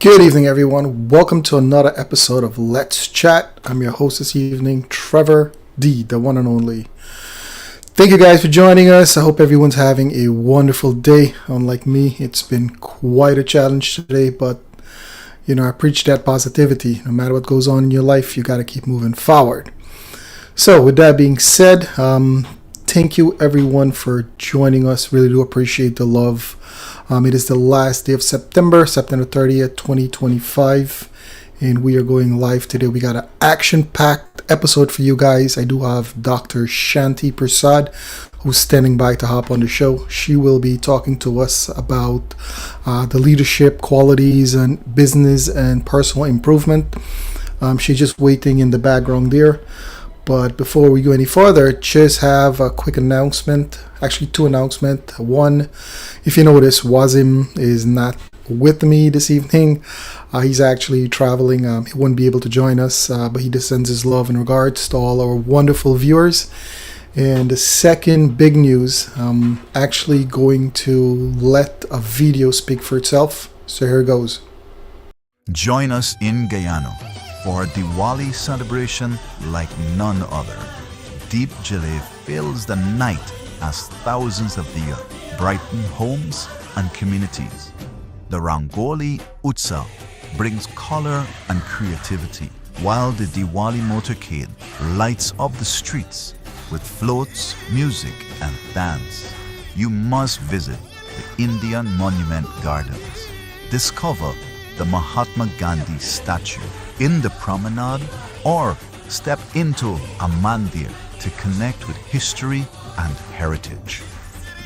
Good evening, everyone. Welcome to another episode of Let's Chat. I'm your host this evening, Trevor D, the one and only. Thank you guys for joining us. I hope everyone's having a wonderful day. Unlike me, it's been quite a challenge today, but I preach that positivity. No matter what goes on in your life, you got to keep moving forward. So, with that being said, thank you everyone for joining us. Really do appreciate the love. It is the last day of September 30th, 2025, and we are going live today. We got an action-packed episode for you guys. I do have Dr. Shanti Persaud, who's standing by to hop on the show. She will be talking to us about the leadership qualities and business and personal improvement. She's just waiting in the background there. But before we go any further, just have a quick announcement. Actually, two announcements. One, if you notice, Wazim is not with me this evening. He's actually traveling. He won't be able to join us, but he just sends his love and regards to all our wonderful viewers. And the second big news, I'm actually going to let a video speak for itself. So here it goes. Join us in Guyana for a Diwali celebration like none other. Deep Jaleh fills the night as thousands of diya brighten homes and communities. The Rangoli Utsav brings color and creativity, while the Diwali motorcade lights up the streets with floats, music and dance. You must visit the Indian Monument Gardens. Discover the Mahatma Gandhi statue in the promenade, or step into a mandir to connect with history and heritage.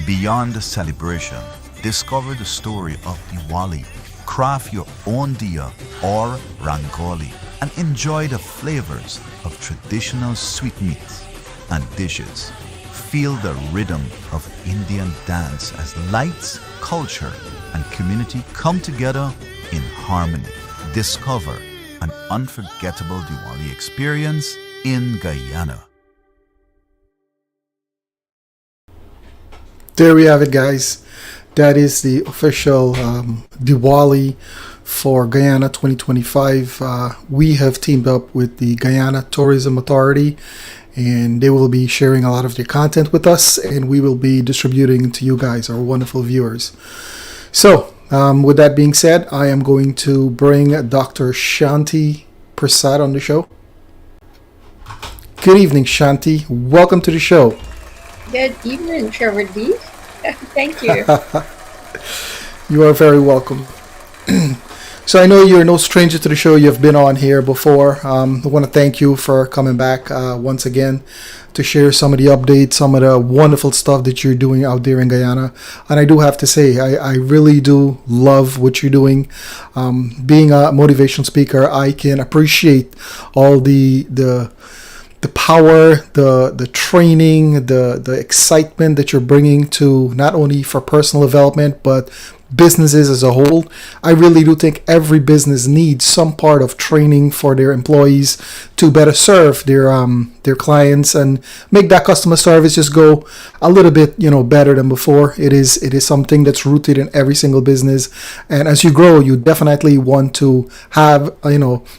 Beyond the celebration, discover the story of Diwali, craft your own diya or rangoli, and enjoy the flavors of traditional sweetmeats and dishes. Feel the rhythm of Indian dance as lights, culture, and community come together in harmony. Discover an unforgettable Diwali experience in Guyana. There we have it, guys. That is the official Diwali for Guyana 2025. We have teamed up with the Guyana Tourism Authority, and they will be sharing a lot of their content with us, and we will be distributing to you guys, our wonderful viewers. So, with that being said, I am going to bring Dr. Shanti Persaud on the show. Good evening, Shanti. Welcome to the show. Good evening, Trevor D. Thank you. You are very welcome. So I know you're no stranger to the show. You've been on here before. I want to thank you for coming back once again to share some of the updates, some of the wonderful stuff that you're doing out there in Guyana. And I do have to say, I really do love what you're doing. Being a motivational speaker, I can appreciate all the power, the training, the excitement that you're bringing to not only for personal development, but businesses as a whole. I really do think every business needs some part of training for their employees to better serve their clients and make that customer service just go a little bit better than before. It is something that's rooted in every single business, and as you grow, you definitely want to have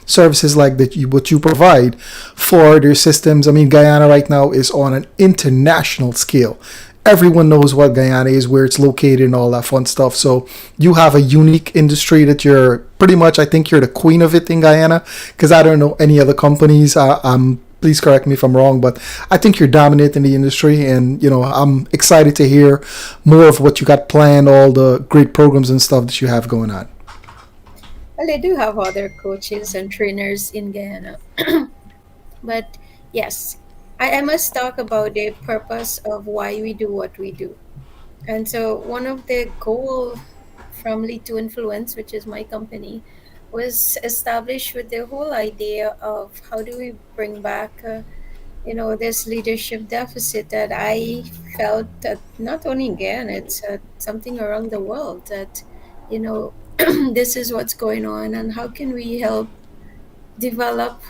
services like that what you provide for their systems. I mean, Guyana right now is on an international scale. Everyone knows what Guyana is, where it's located, and all that fun stuff. So you have a unique industry that you're pretty much, I think you're the queen of it in Guyana, because I don't know any other companies. Please correct me if I'm wrong, but I think you're dominant in the industry, and I'm excited to hear more of what you got planned, all the great programs and stuff that you have going on. Well, I do have other coaches and trainers in Guyana. But yes, I must talk about the purpose of why we do what we do. And so one of the goals from Lead to Influence, which is my company, was established with the whole idea of how do we bring back, this leadership deficit that I felt that not only in Guyana, it's something around the world that, this is what's going on, and how can we help develop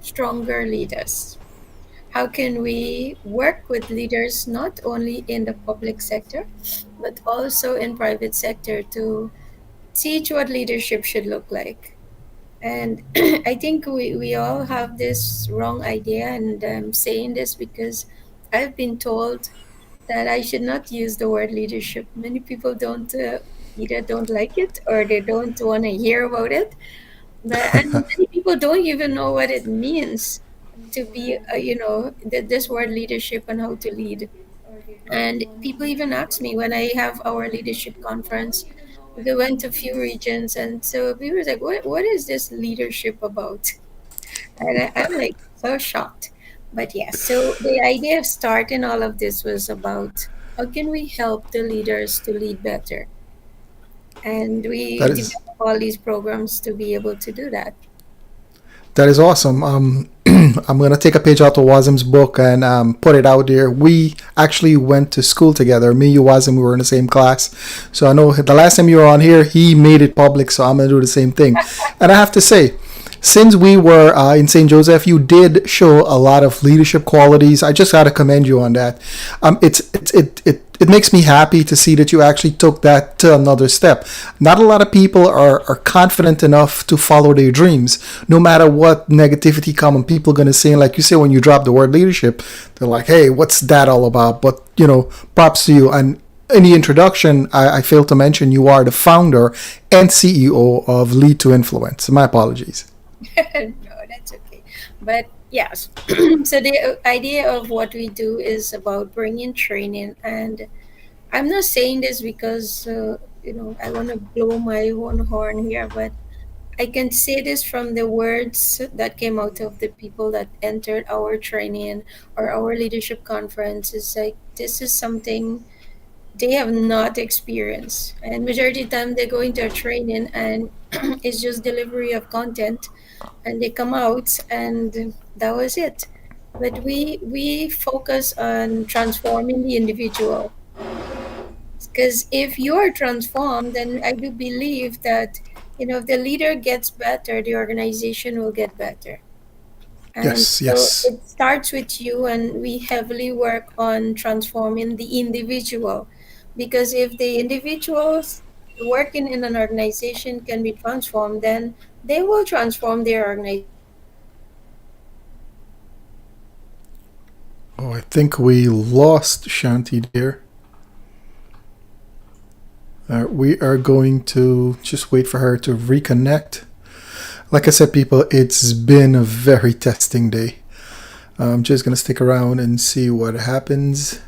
stronger leaders? How can we work with leaders not only in the public sector, but also in private sector to teach what leadership should look like. And I think we all have this wrong idea, and I'm saying this because I've been told that I should not use the word leadership. Many people don't either don't like it or they don't want to hear about it. But and many people don't even know what it means to be, this word leadership and how to lead. And people even ask me when I have our leadership conference. We went to a few regions, and so people were like, "What is this leadership about?" And I'm like so shocked. But yes, so the idea of starting all of this was about how can we help the leaders to lead better, and we That is develop all these programs to be able to do that. that is awesome. I'm gonna take a page out of Wazim's book and put it out there. We actually went to school together. Me, you, Wazim, we were in the same class. So I know the last time you were on here, he made it public. So I'm gonna do the same thing. And I have to say, since we were in St. Joseph, you did show a lot of leadership qualities. I just gotta commend you on that. It makes me happy to see that you actually took that to another step. Not a lot of people are confident enough to follow their dreams, no matter what negativity come and people are gonna say. Like you say, when you drop the word leadership, they're like, "Hey, what's that all about?" But props to you. And in the introduction, I failed to mention you are the founder and CEO of Lead to Influence. My apologies. No, that's okay. But yes, so the idea of what we do is about bringing training, and I'm not saying this because I want to blow my own horn here, but I can say this from the words that came out of the people that entered our training or our leadership conference. Is like this is something they have not experienced, and majority of the time they go into a training and it's just delivery of content, and they come out and that was it. But we focus on transforming the individual, because if you are transformed, then I do believe that if the leader gets better, the organization will get better. And Yes, so yes. it starts with you, and we heavily work on transforming the individual, because if the individuals working in an organization can be transformed, then they will transform their organization, and that's the idea of what we do. Oh, I think we lost Shanti there. We are going to just wait for her to reconnect. Like I said, people, it's been a very testing day. I'm just gonna stick around and see what happens.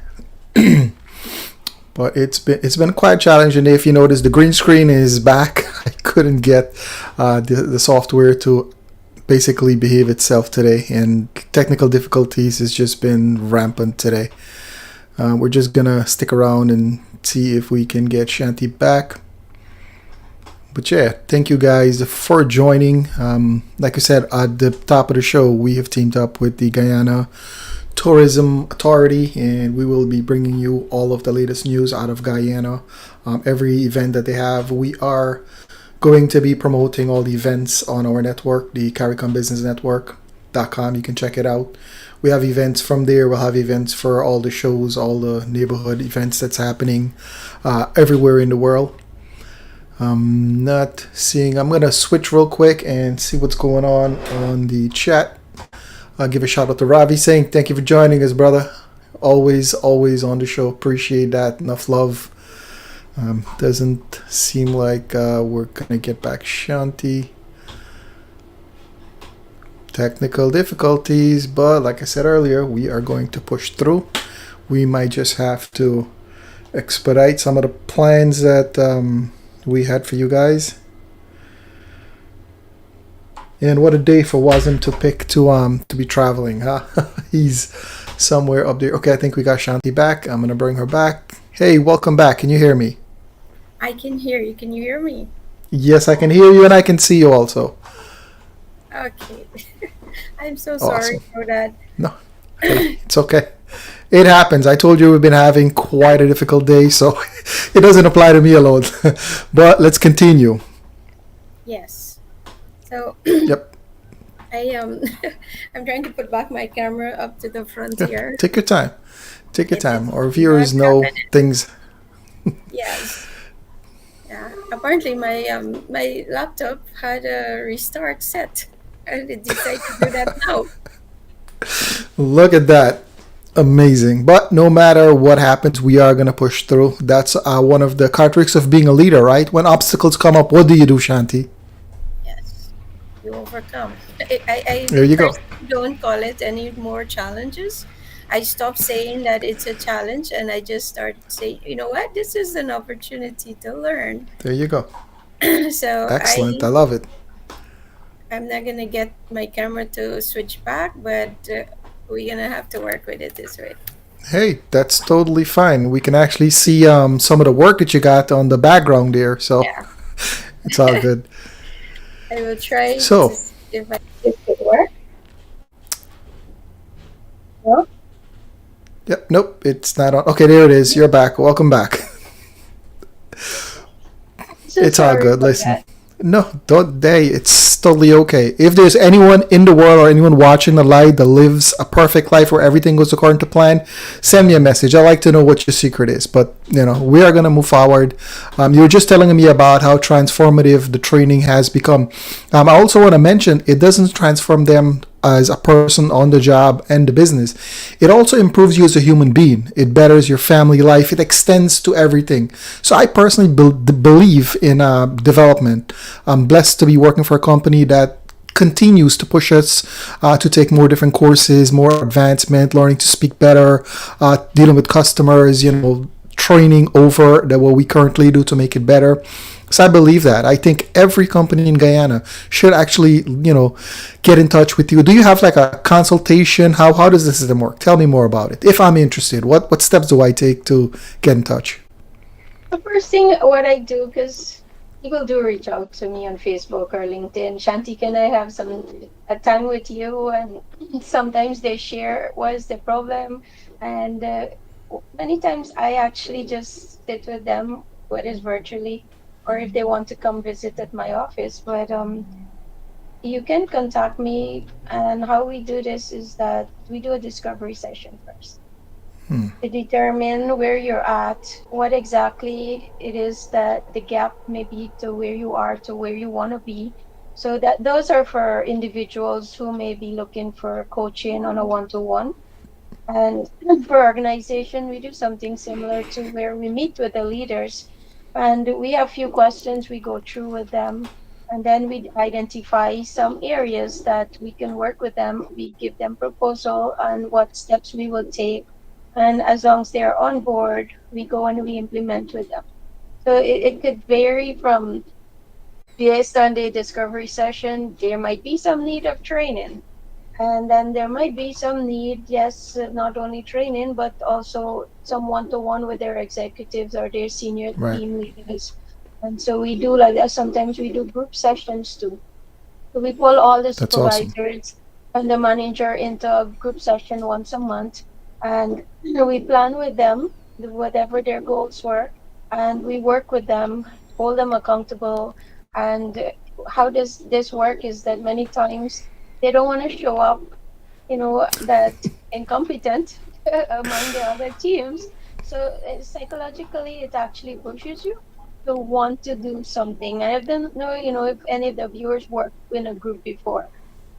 But it's been quite a challenging day. If you notice, the green screen is back. I couldn't get the software to basically behave itself today, and technical difficulties has just been rampant today. We're just gonna stick around and see if we can get Shanti back. But yeah, thank you guys for joining. Like I said at the top of the show, we have teamed up with the Guyana Tourism Authority, and we will be bringing you all of the latest news out of Guyana. Every event that they have, we are going to be promoting all the events on our network, the CARICOM Business Network.com. You can check it out. We have events from there. We'll have events for all the shows, all the neighborhood events that's happening everywhere in the world. Not seeing. I'm gonna switch real quick and see what's going on the chat. I'll give a shout out to Ravi saying thank you for joining us, brother. Always on the show. Appreciate that. Enough love. Doesn't seem like we're gonna get back Shanti. Technical difficulties, but like I said earlier, we are going to push through. We might just have to expedite some of the plans that we had for you guys. And what a day for Wazim to pick to be traveling, huh? He's somewhere up there. Okay, I think we got Shanti back. I'm gonna bring her back. Hey, welcome back. Can you hear me? I can hear you. Can you hear me? Yes, I can hear you and I can see you also. Okay. I'm so sorry Awesome. for that. No, hey, it's okay. It happens. I told you we've been having quite a difficult day, so it doesn't apply to me alone. But let's continue. Yes. So Yep. I I'm trying to put back my camera up to the front Yeah. here. Take your time. Take your It time. is Our not viewers know happening. things. Yes. Yeah. apparently my laptop had a restart set, and it decided to do that now. Look at that. Amazing. But no matter what happens, we are going to push through. That's one of the characteristics of being a leader, right? When obstacles come up, what do you do, Shanti? Yes, you overcome. I There you go. personally don't call it any more challenges. I stopped saying that it's a challenge, and I just started saying, you know what, this is an opportunity to learn. There you go. So Excellent. I love it. I'm not gonna get my camera to switch back, but we're gonna have to work with it this way. Hey, that's totally fine. We can actually see some of the work that you got on the background there, so Yeah, it's all good. I will try to So, see if it could work. No, yep, nope, it's not on. Okay, there it is. You're back. Welcome back. so It's all sorry good. for Listen, that. no, don't. Hey, it's totally okay. If there's anyone in the world or anyone watching the live that lives a perfect life where everything goes according to plan, send me a message. I like to know what your secret is. But we are gonna move forward. You were just telling me about how transformative the training has become. I also want to mention it doesn't transform them as a person on the job and the business. It also improves you as a human being. It betters your family life. It extends to everything. So I personally believe in development. I'm blessed to be working for a company that continues to push us to take more different courses, more advancement, learning to speak better, dealing with customers, training over what we currently do to make it better. So I believe that. I think every company in Guyana should actually, get in touch with you. Do you have like a consultation? How does the system work? Tell me more about it. If I'm interested, what steps do I take to get in touch? The first thing what I do, because people do reach out to me on Facebook or LinkedIn, Shanti, can I have some a time with you? And sometimes they share what is the problem, and many times I actually just sit with them, whether it's virtually or if they want to come visit at my office. But you can contact me, and how we do this is that we do a discovery session first to determine where you're at, what exactly it is that the gap may be to where you are to where you want to be. So that those are for individuals who may be looking for coaching on a one-to-one. And for organization, we do something similar to where we meet with the leaders and we have few questions we go through with them. And then we identify some areas that we can work with them. We give them proposal on what steps we will take. And as long as they're on board, we go and we implement with them. So it could vary from based on the discovery session, there might be some need of training. And then there might be some need, yes, not only training, but also some one-to-one with their executives or their senior Right. team leaders. And so we do like that. Sometimes we do group sessions too. So we pull all the That's awesome. supervisors and the manager into a group session once a month. And we plan with them whatever their goals were. And we work with them, hold them accountable. And how does this work is that many times they don't want to show up, that incompetent among the other teams. So psychologically, it actually pushes you to want to do something. I don't know, if any of the viewers worked in a group before,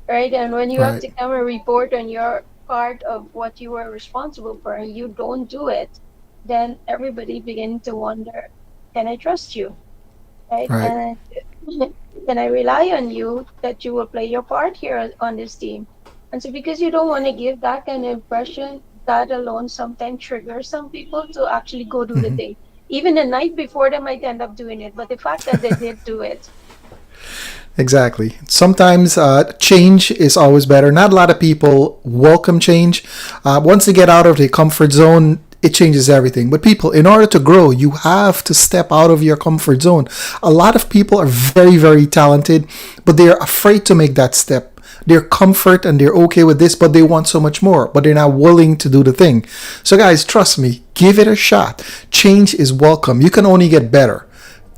right? And when you have Right. to come and report on your part of what you were responsible for and you don't do it, then everybody begin to wonder, can I trust you? Right? Right. And can I rely on you that you will play your part here on this team? And so, because you don't want to give that kind of impression, that alone sometimes triggers some people to actually go do the thing. Even the night before, they might end up doing it, but the fact that they did do it. Exactly. Sometimes change is always better. Not a lot of people welcome change. Once they get out of their comfort zone, it changes everything. But people, in order to grow, you have to step out of your comfort zone. A lot of people are very, very talented, but they are afraid to make that step. They're comfort and they're okay with this, but they want so much more, but they're not willing to do the thing. So, guys, trust me, give it a shot. Change is welcome. You can only get better.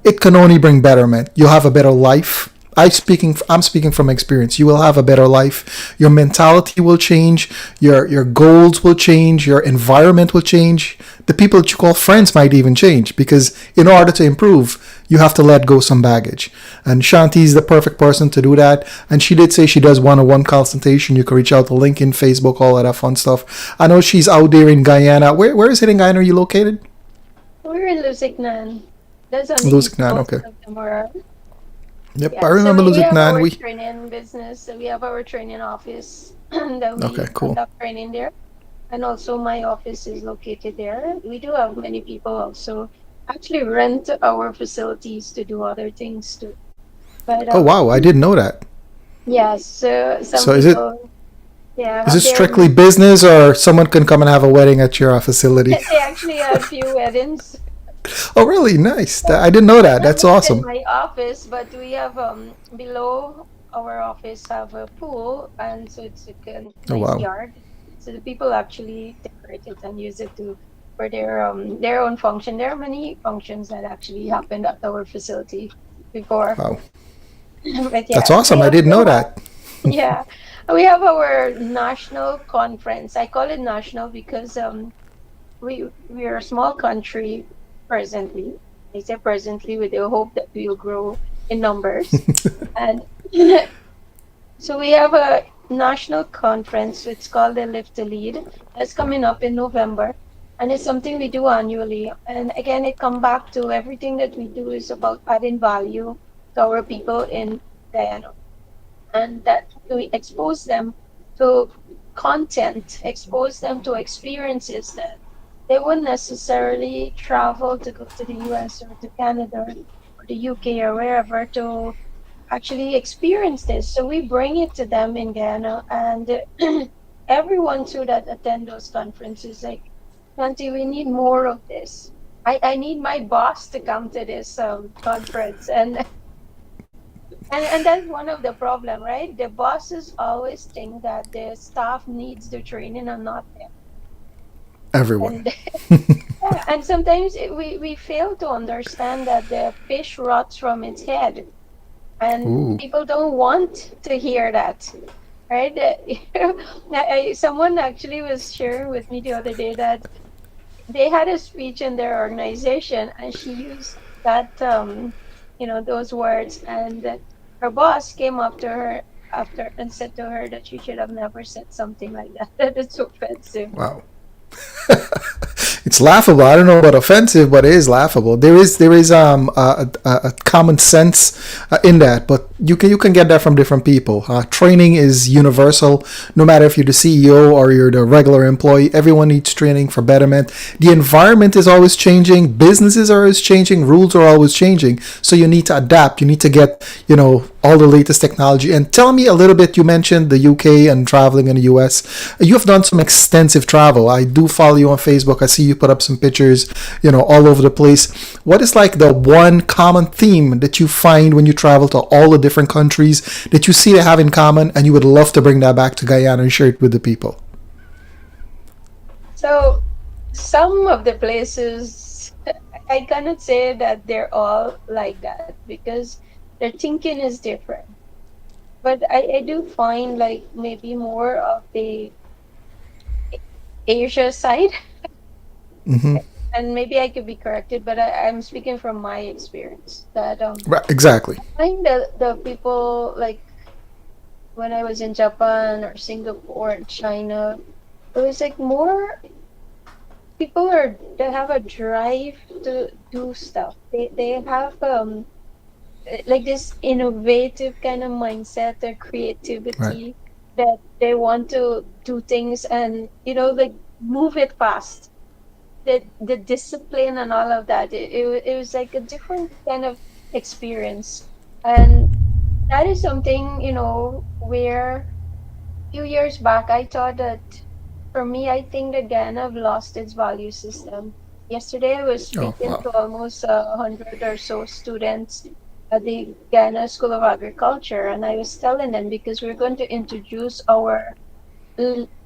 It can only bring betterment. You'll have a better life. I'm speaking from experience. You will have a better life. Your mentality will change. Your goals will change. Your environment will change. The people that you call friends might even change because in order to improve, you have to let go some baggage. And Shanti is the perfect person to do that. And she did say she does one-on-one consultation. You can reach out to LinkedIn, Facebook, all of that fun stuff. I know she's out there in Guyana. Where is it in Guyana? Are you located? We're in Lusignan. That's on the east Luziknan. coast Okay. of Tamara. Yep, I Yeah, so remember we have Luziknan. our We training business. So we have our training office that okay, we cool. conduct training there. And also my office is located there. We do have many people also actually rent our facilities to do other things too. But Oh wow, I didn't know that. yeah, so some So people yeah is it have their strictly business, or someone can come and have a wedding at your facility? they actually had few weddings. Oh really? Nice. I didn't know that. Not That's just in awesome. my office, but we have below our office have a pool, and so it's like a Oh nice wow. yard. So the people actually decorate it and use it to for their own function. There are many functions that actually happened at our facility before. Wow. But That's yeah, awesome. we I didn't know also have that. yeah, we have our national conference. I call it national because we are a small country presently. I say presently with the hope that we will grow in numbers. And so we have a national conference. It's called the Lift to Lead. That's coming up in November. And it's something we do annually. And again, it come back to everything that we do is about adding value to our people in Guyana. And that we expose them to content, expose them to experiences that they wouldn't necessarily travel to go to the US or to Canada or the UK or wherever to actually experience this. So we bring it to them in Ghana, and everyone too that attend those conferences like, Shanti, we need more of this. I need my boss to come to this conference, and that's one of the problem, right? The bosses always think that the staff needs the training and not them. Everyone. And yeah, and sometimes we fail to understand that the fish rots from its head, and Ooh. people don't want to hear that, right? Someone actually was sharing with me the other day that they had a speech in their organization, and she used that those words, and her boss came up to her after and said to her that she should have never said something like that. That it's offensive. Wow. It's laughable. I don't know about offensive, but it is laughable. There is a common sense in that, but you can get that from different people. Training is universal, no matter if you're the CEO or you're the regular employee. Everyone needs training for betterment. The environment is always changing. Businesses are always changing. Rules are always changing. So you need to adapt. You need to get all the latest technology. And tell me a little bit. You mentioned the UK and traveling in the US. You have done some extensive travel. I do follow you on Facebook. I see you put up some pictures, all over the place. What is like the one common theme that you find when you travel to all the different countries that you see they have in common, and you would love to bring that back to Guyana and share it with the people? So some of the places I cannot say that they're all like that because their thinking is different. But I do find like maybe more of the Asia side, Hmm. and maybe I could be corrected, but I'm speaking from my experience that Right, exactly. I find that the people like when I was in Japan or Singapore and China, it was like more people are they have a drive to do stuff. They have like this innovative kind of mindset or Right. creativity that they want to do things and like move it fast. The discipline and all of that. It was like a different kind of experience, and that is something where few years back, I thought that for me, I think that Ghana have lost its value system. Yesterday, I was Oh speaking wow. to almost 100 or so students at the Ghana School of Agriculture, and I was telling them because we're going to introduce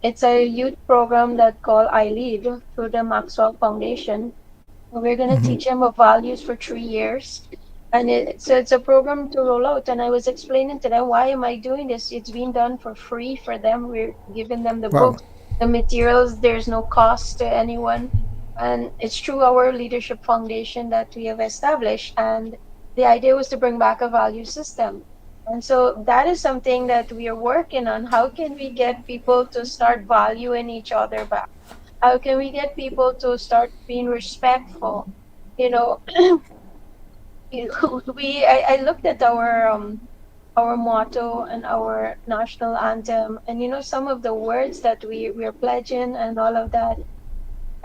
it's a youth program that called I Lead through the Maxwell Foundation. We're going to Hmm. teach them of values for 3 years. And so it's a program to roll out. And I was explaining to them, why am I doing this? It's being done for free for them. We're giving them the Wow. books, the materials. There's no cost to anyone. And it's through our leadership foundation that we have established. And the idea was to bring back a value system. And so that is something that we are working on. How can we get people to start valuing each other back? How can we get people to start being respectful? You know, I looked at our motto and our national anthem, and some of the words that we're pledging and all of that,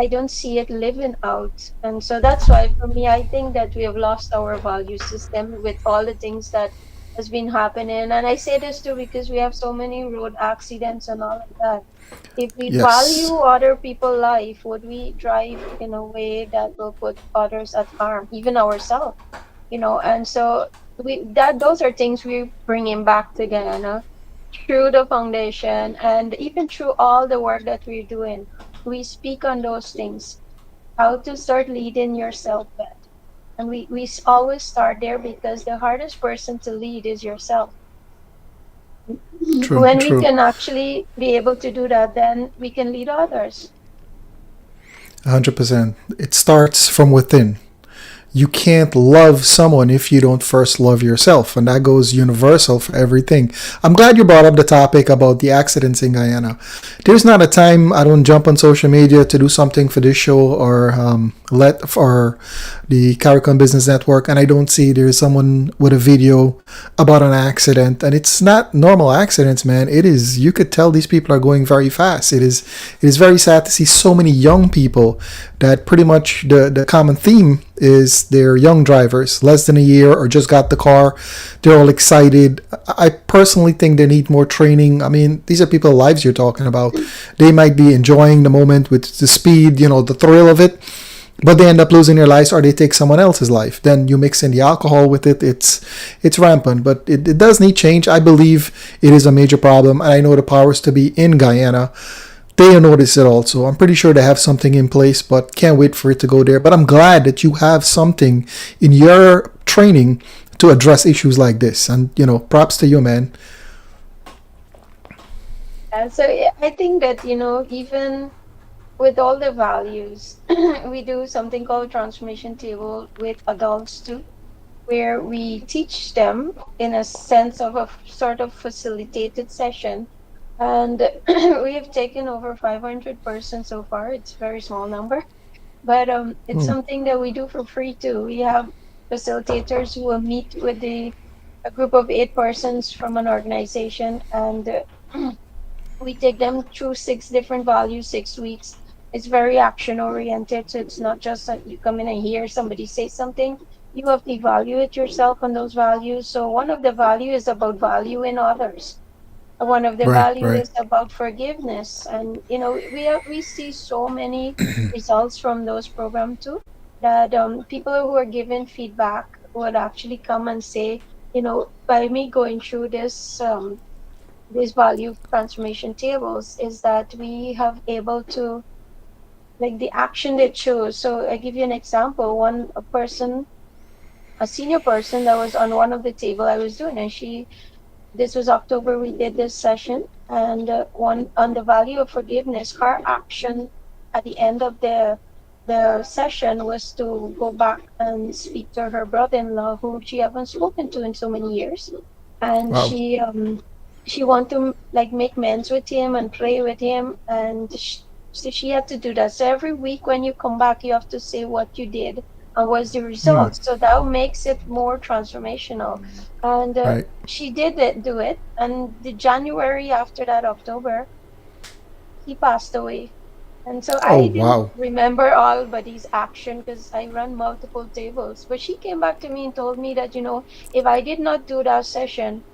I don't see it living out. And so that's why for me, I think that we have lost our value system with all the things that has been happening. And I say this too because we have so many road accidents and all of that. If we Yes. value other people's life, would we drive in a way that will put others at harm, even ourselves? And so those are things we're bringing back to Guyana through the foundation, and even through all the work that we're doing. We speak on those things, how to start leading yourself better. And we always start there because the hardest person to lead is yourself. True. When we True. can actually be able to do that, then we can lead others. 100%. It starts from within. You can't love someone if you don't first love yourself, and that goes universal for everything. I'm glad you brought up the topic about the accidents in Guyana. There's not a time I don't jump on social media to do something for this show or let for the Caricon Business Network, and I don't see there's someone with a video about an accident, and it's not normal accidents, man. It is. You could tell these people are going very fast. It is very sad to see so many young people that pretty much the common theme is they're young drivers, less than a year or just got the car. They're all excited. I personally think they need more training. I mean, these are people's lives you're talking about. They might be enjoying the moment with the speed, the thrill of it, but they end up losing their lives or they take someone else's life. Then you mix in the alcohol with it. It's rampant, but it does need change. I believe it is a major problem, and I know the powers to be in Guyana, they notice it also. I'm pretty sure they have something in place, but can't wait for it to go there. But I'm glad that you have something in your training to address issues like this. And, props to you, man. And so yeah, I think that, even with all the values, we do something called transformation table with adults too, where we teach them in a sense of a sort of facilitated session. And we have taken over 500 persons so far. It's a very small number, but it's Hmm. something that we do for free too. We have facilitators who will meet with a group of 8 persons from an organization, and we take them through 6 different values, 6 weeks. It's very action oriented, so it's not just that you come in and hear somebody say something. You have to evaluate yourself on those values. So one of the value is about valuing others. One of the Right, value right. is about forgiveness, and we see so many results from those programs too. That people who are given feedback would actually come and say, by me going through these value transformation tables is that we have able to, like, the action they chose. So I give you an example. A person, a senior person that was on one of the table I was doing, and this was October, we did this session, and one on the value of forgiveness, her action at the end of the session was to go back and speak to her brother-in-law who she haven't spoken to in so many years, and Wow. she want to, like, make amends with him and pray with him, and so she had to do that. So every week when you come back, you have to say what you did and what's the Hmm. result. So that makes it more transformational. And Right. she did do it, and the January after that, October, he passed away. And so Oh, I didn't wow. remember all Buddy's action because I run multiple tables. But she came back to me and told me that, if I did not do that session,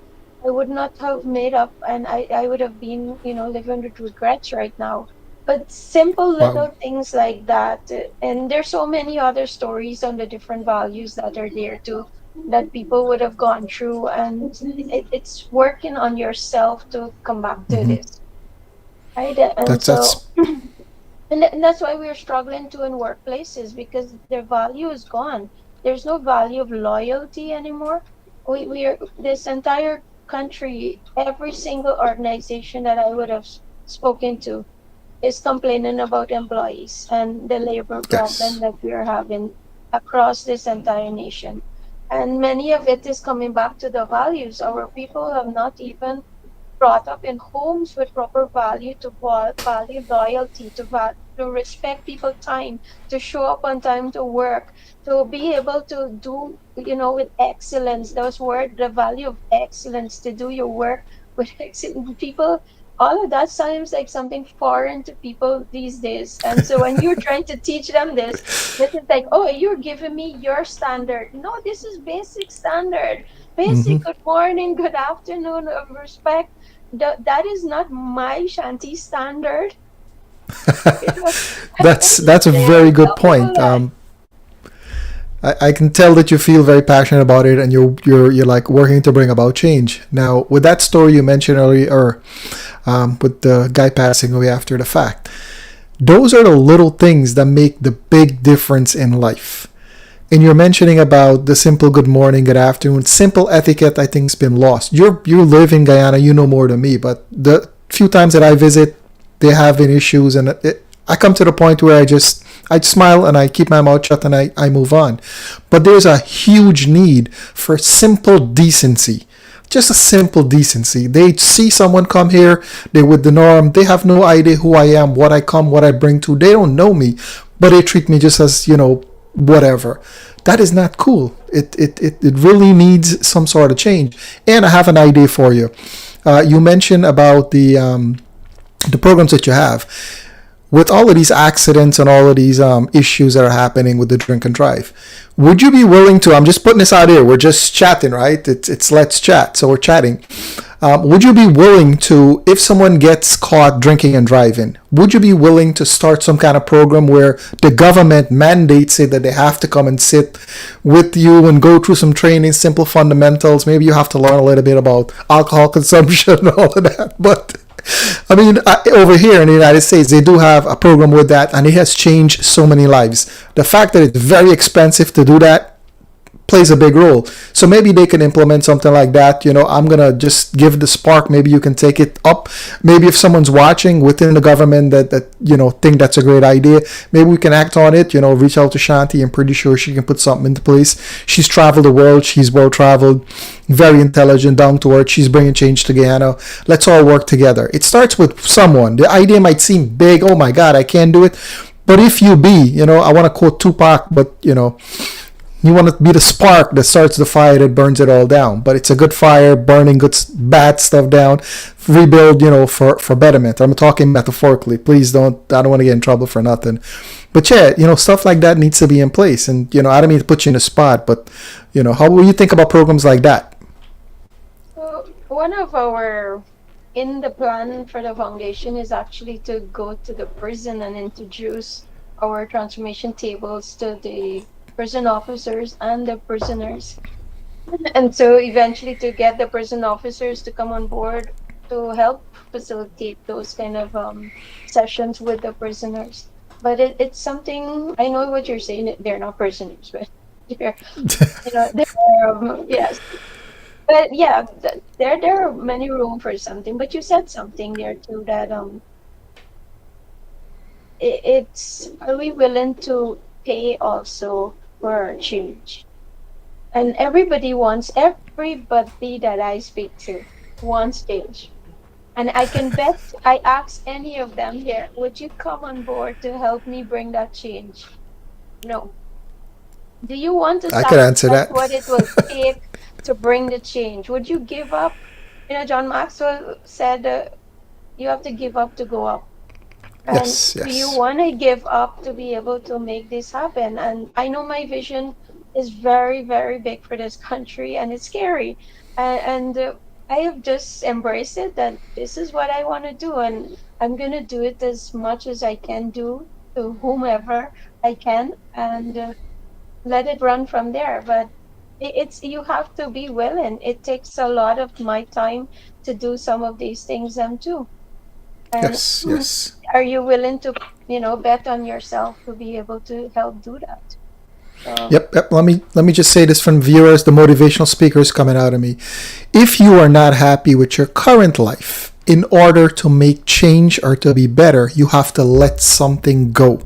I would not have made up, and I would have been, living with regrets right now. But simple Wow. little things like that. And there's so many other stories on the different values that are there too, that people would have gone through. And it's working on yourself to come back to Hmm. this, right? And so, That's and that's why we're struggling too in workplaces, because their value is gone. There's no value of loyalty anymore. We are this entire country, every single organization that I would have spoken to is complaining about employees and the labor problem yes. that we are having across this entire nation. And many of it is coming back to the values. Our people have not even brought up in homes with proper value to value loyalty, to respect people's time, to show up on time to work, to be able to do, with excellence. Those words, the value of excellence, to do your work with excellence. People, all of that sounds like something foreign to people these days. And so when you're trying to teach them this is like, oh, you're giving me your standard. No, this is basic standard. Hmm. Basic good morning, good afternoon of respect. That is not my Shanti standard. You know, I'm just That's a saying, very good tell people point. that. I can tell that you feel very passionate about it, and you're like working to bring about change. Now, with that story you mentioned earlier, or with the guy passing away after the fact, those are the little things that make the big difference in life. And you're mentioning about the simple good morning, good afternoon, simple etiquette. I think's been lost. You live in Guyana, you know more than me, but the few times that I visit, they have been issues, and I come to the point where I smile and I keep my mouth shut and I move on. But there's a huge need for simple decency. Just a simple decency. They see someone come here, they with the norm, they have no idea who I am, what I come, what I bring to. They don't know me, but they treat me just as, whatever. That is not cool. It really needs some sort of change. And I have an idea for you. You mentioned about the programs that you have with all of these accidents and all of these issues that are happening with the drink and drive. Would you be willing to? I'm just putting this out here. We're just chatting, right? It's let's chat. So we're chatting. Would you be willing to, if someone gets caught drinking and driving, would you be willing to start some kind of program where the government mandates it that they have to come and sit with you and go through some training, simple fundamentals? Maybe you have to learn a little bit about alcohol consumption and all of that. But I mean, over here in the United States, they do have a program with that, and it has changed so many lives. The fact that it's very expensive to do that plays a big role. So maybe they can implement something like that. I'm gonna just give the spark. Maybe you can take it up. Maybe if someone's watching within the government that think that's a great idea, maybe we can act on it. Reach out to Shanti. I'm pretty sure she can put something into place. She's traveled the world. She's well traveled, very intelligent, down to earth. She's bringing change to Guyana. Let's all work together. It starts with someone. The idea might seem big. Oh my God, I can't do it. But if you be, I want to quote Tupac, but you want to be the spark that starts the fire that burns it all down. But it's a good fire, burning good, bad stuff down, rebuild, for betterment. I'm talking metaphorically. Please don't, I don't want to get in trouble for nothing. But yeah, stuff like that needs to be in place. And, I don't mean to put you in a spot, but, how will you think about programs like that? So one of our in the plan for the foundation is actually to go to the prison and introduce our transformation tables to the prison officers and the prisoners. And so eventually to get the prison officers to come on board to help facilitate those kind of sessions with the prisoners. But it's something, I know what you're saying, they're not prisoners, but they're, they're, yes. But yeah, there are many room for something. But you said something there too that it's, are we willing to pay also for change? And everybody that I speak to wants change. And I can bet I ask any of them here, would you come on board to help me bring that change? No. Do you want to I could answer sacrifice that. what it will take to bring the change? Would you give up? John Maxwell said you have to give up to go up. And Yes, do you yes. want to give up to be able to make this happen? And I know my vision is very, very big for this country and it's scary. And I have just embraced it that this is what I want to do. And I'm going to do it as much as I can do to whomever I can and let it run from there. But it's, you have to be willing. It takes a lot of my time to do some of these things too. And Yes, yes. are you willing to, bet on yourself to be able to help do that? So, Yep, yep. Let me just say this from viewers, the motivational speakers coming out of me. If you are not happy with your current life, in order to make change or to be better, you have to let something go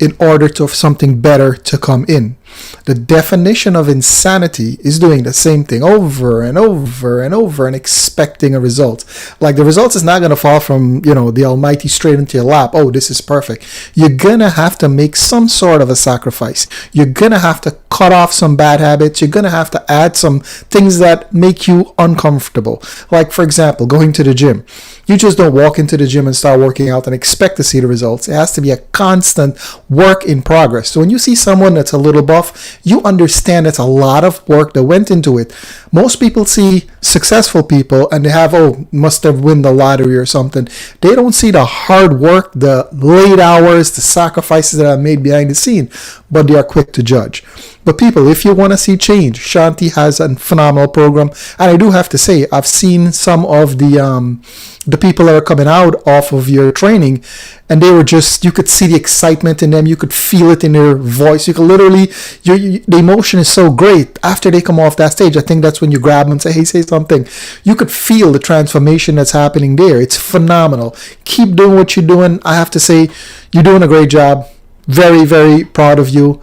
in order to have something better to come in. The definition of insanity is doing the same thing over and over and over and expecting a result. Like the result is not going to fall from, the Almighty straight into your lap. Oh, this is perfect. You're going to have to make some sort of a sacrifice. You're going to have to cut off some bad habits. You're going to have to add some things that make you uncomfortable. Like, for example, going to the gym. You just don't walk into the gym and start working out and expect to see the results. It has to be a constant work in progress. So when you see someone that's a little buff, you understand it's a lot of work that went into it. Most people see successful people and they have, must have won the lottery or something. They don't see the hard work, the late hours, the sacrifices that are made behind the scene, but they are quick to judge. But people, if you want to see change, Shanti has a phenomenal program. And I do have to say, I've seen some of the people that are coming out off of your training, and they were just, you could see the excitement in them. You could feel it in their voice. You could literally, the emotion is so great. After they come off that stage, I think that's when you grab them and say, hey, say something. You could feel the transformation that's happening there. It's phenomenal. Keep doing what you're doing. I have to say, you're doing a great job. Very, very proud of you.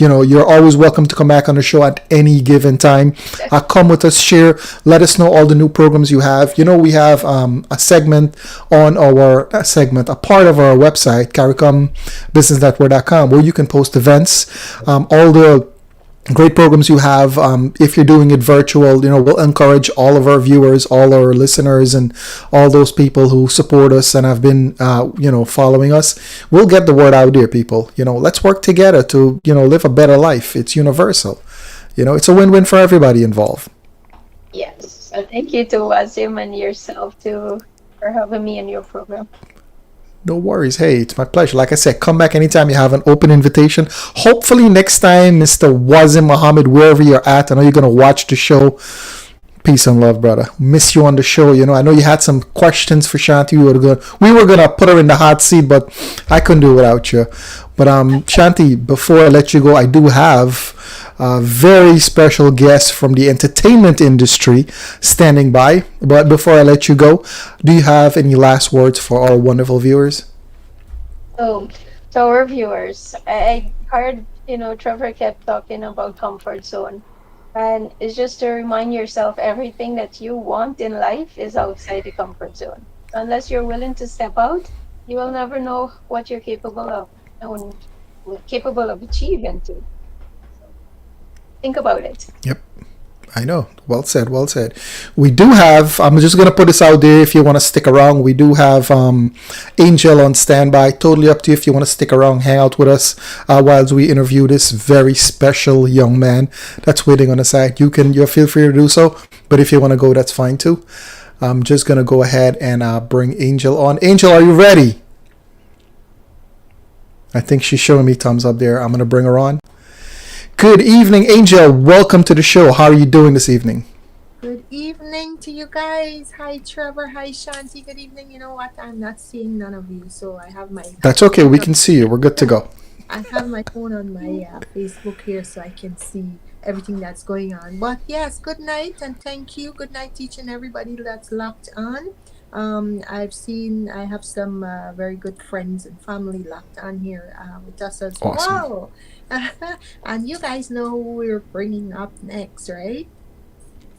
You're always welcome to come back on the show at any given time. Come with us, share, let us know all the new programs you have. We have a segment on a part of our website, CARICOMBusinessNetwork.com, where you can post events, all the great programs you have. If you're doing it virtual, we'll encourage all of our viewers, all our listeners, and all those people who support us and have been, following us. We'll get the word out there, people. Let's work together to, live a better life. It's universal. It's a win-win for everybody involved. Yes. So thank you to Wazim and yourself too for having me in your program. No worries. Hey, it's my pleasure. Like I said, come back anytime you have an open invitation. Hopefully next time, Mr. Wazim Muhammad, wherever you're at, I know you're going to watch the show. Peace and love, brother. Miss you on the show. I know you had some questions for Shanti. We were going to put her in the hot seat, but I couldn't do it without you. But Shanti, before I let you go, I do have a very special guest from the entertainment industry standing by. But before I let you go, do you have any last words for our wonderful viewers? So, to our viewers, I heard, Trevor kept talking about comfort zone. And it's just to remind yourself everything that you want in life is outside the comfort zone. Unless you're willing to step out, you will never know what you're capable of and capable of achieving too. Think about it. Yep. I know. Well said. Well said. We do have, I'm just going to put this out there if you want to stick around. We do have Angel on standby. Totally up to you if you want to stick around, hang out with us while we interview this very special young man that's waiting on the side. You feel free to do so. But if you want to go, that's fine too. I'm just going to go ahead and bring Angel on. Angel, are you ready? I think she's showing me thumbs up there. I'm going to bring her on. Good evening, Angel. Welcome to the show. How are you doing this evening? Good evening to you guys. Hi, Trevor. Hi, Shanti. Good evening. You know what? I'm not seeing none of you, so I have my... That's okay. We can see you. We're good to go. I have my phone on my Facebook here so I can see everything that's going on. But yes, good night and thank you. Good night to each and everybody that's locked on. I have some very good friends and family locked on here with us as awesome. well. And you guys know who we're bringing up next, right?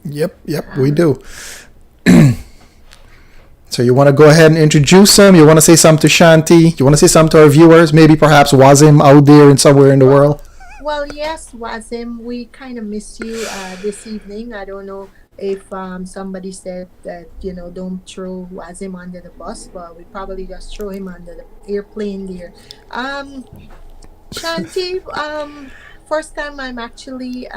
Yep, we do. So you want to go ahead and introduce him? You want to say something to Shanti? You want to say something to our viewers? Maybe perhaps Wazim out there and somewhere in the world? Well, yes, Wazim, we kind of miss you this evening. I don't know if somebody said that, don't throw Wazim under the bus, but we probably just throw him under the airplane there. Shanti, first time I'm actually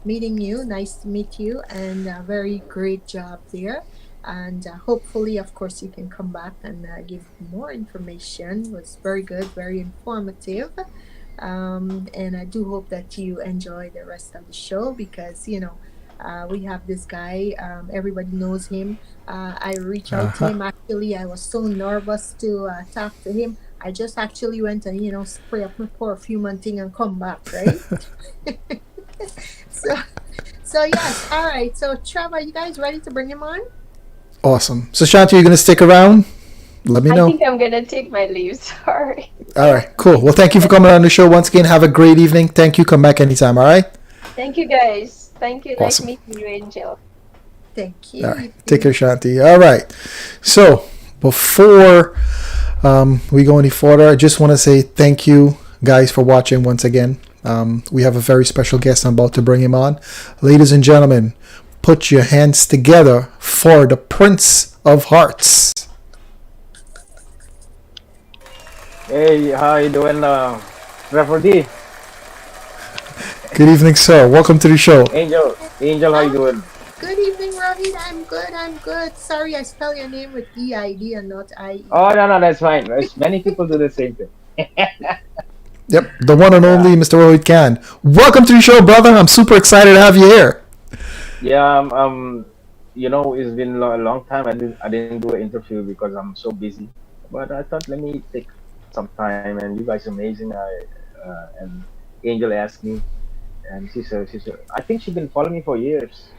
meeting you. Nice to meet you, and a very great job there. And hopefully, of course, you can come back and give more information. It was very good, very informative. And I do hope that you enjoy the rest of the show because, we have this guy, everybody knows him. I reached out to him. Actually, I was so nervous to talk to him. I just actually went and, spray up my perfume and thing and come back, right? So yes, all right. So Trevor, you guys ready to bring him on? Awesome. So Shanti, you going to stick around? Let me I know. think I'm gonna take my leave. Sorry. All right, cool. Well, thank you for coming on the show once again. Have a great evening. Thank you. Come back anytime. All right. Thank you, guys. Thank you. Nice Awesome. meeting you, Angel. Thank All you. right. You Take care, too. Shanti. All right. So before we go any further, I just want to say thank you, guys, for watching once again. We have a very special guest. I'm about to bring him on. Ladies and gentlemen, put your hands together for the Prince of Hearts. Hey, how you doing, Trevor D? Good evening, sir. Welcome to the show. Angel, how you Oh, doing? good evening, Rohied. I'm good. I'm good. Sorry, I spell your name with EID and not IE. Oh, no, no, that's fine. Many people do the same thing. Yep, the one and Yeah, only Mr. Rohied Khan. Welcome to the show, brother. I'm super excited to have you here. yeah. It's been a long time. I didn't do an interview because I'm so busy. But I thought let me take some time, and you guys are amazing. And Angel asked me, and I think she's been following me for years.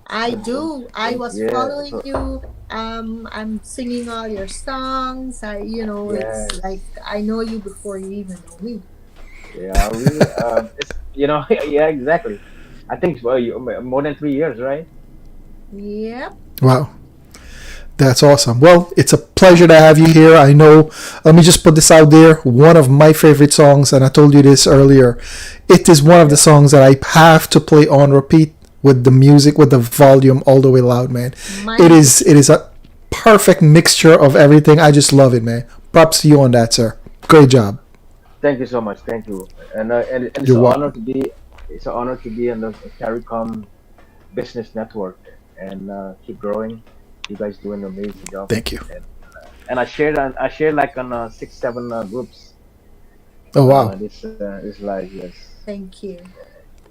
I So, do. I was yeah, following you. I'm singing all your songs. It's yes, like I know you before you even know me. yeah. Yeah, exactly. I think more than 3 years, right? Yep. Wow, that's awesome. Well, it's a pleasure to have you here. I know, let me just put this out there. One of my favorite songs, and I told you this earlier, it is one of the Yeah. songs that I have to play on repeat with the music, with the volume all the way loud, man. It Mine too. is, it is a perfect mixture of everything. I just love it, man. Props to you on that, sir. Great job. Thank you so much. Thank you. And You're welcome. it's an honor to be on the CARICOM Business Network and keep growing. You guys doing an amazing job. Thank you. And I shared like on 6 7 groups. Oh, wow. This live. Yes. Thank you.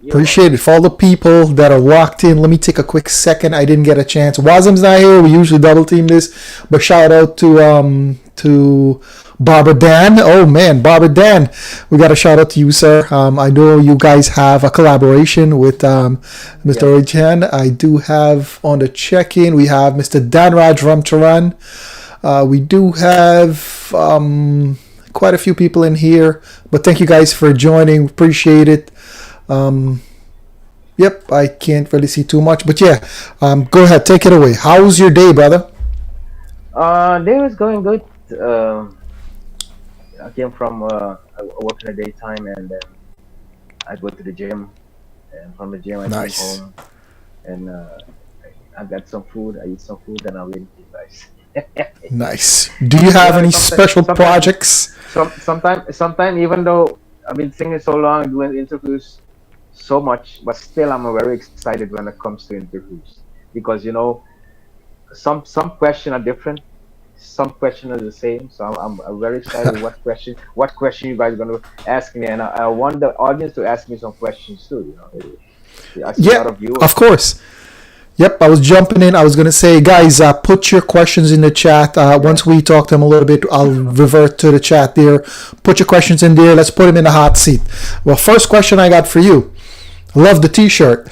You're Appreciate welcome. it. For all the people that are locked in, let me take a quick second. I didn't get a chance. Wazim's not here. We usually double team this, but shout out to Barbara Dan. Oh man, Barbara Dan, we got a shout out to you, sir. I know you guys have a collaboration with Mr. Yep. Rohied. I do have on the check-in. We have Mr. Danraj Ramcharan. We do have quite a few people in here, but thank you guys for joining. Appreciate it. Um, yep, I can't really see too much, but yeah, go ahead, take it away. How's your day, brother? Day was going good. I came from I work in the daytime, and then I go to the gym, and from the gym I came Nice, home, and I got some food. I eat some food, and I'm waiting for you guys. nice. Do you have any Sometimes, special sometimes, projects? sometimes, even though I've been singing so long, doing interviews so much, but still, I'm very excited when it comes to interviews because some question are different, some question are the same. So I'm very excited. What question you guys are going to ask me, and I want the audience to ask me some questions too. I see a lot Yeah, of of viewers. course. Yep, I was jumping in. I was going to say, guys, put your questions in the chat. Yeah. Once we talk to them a little bit, I'll revert to the chat there. Put your questions in there. Let's put them in the hot seat. Well, first question I got for you. Love the T-shirt.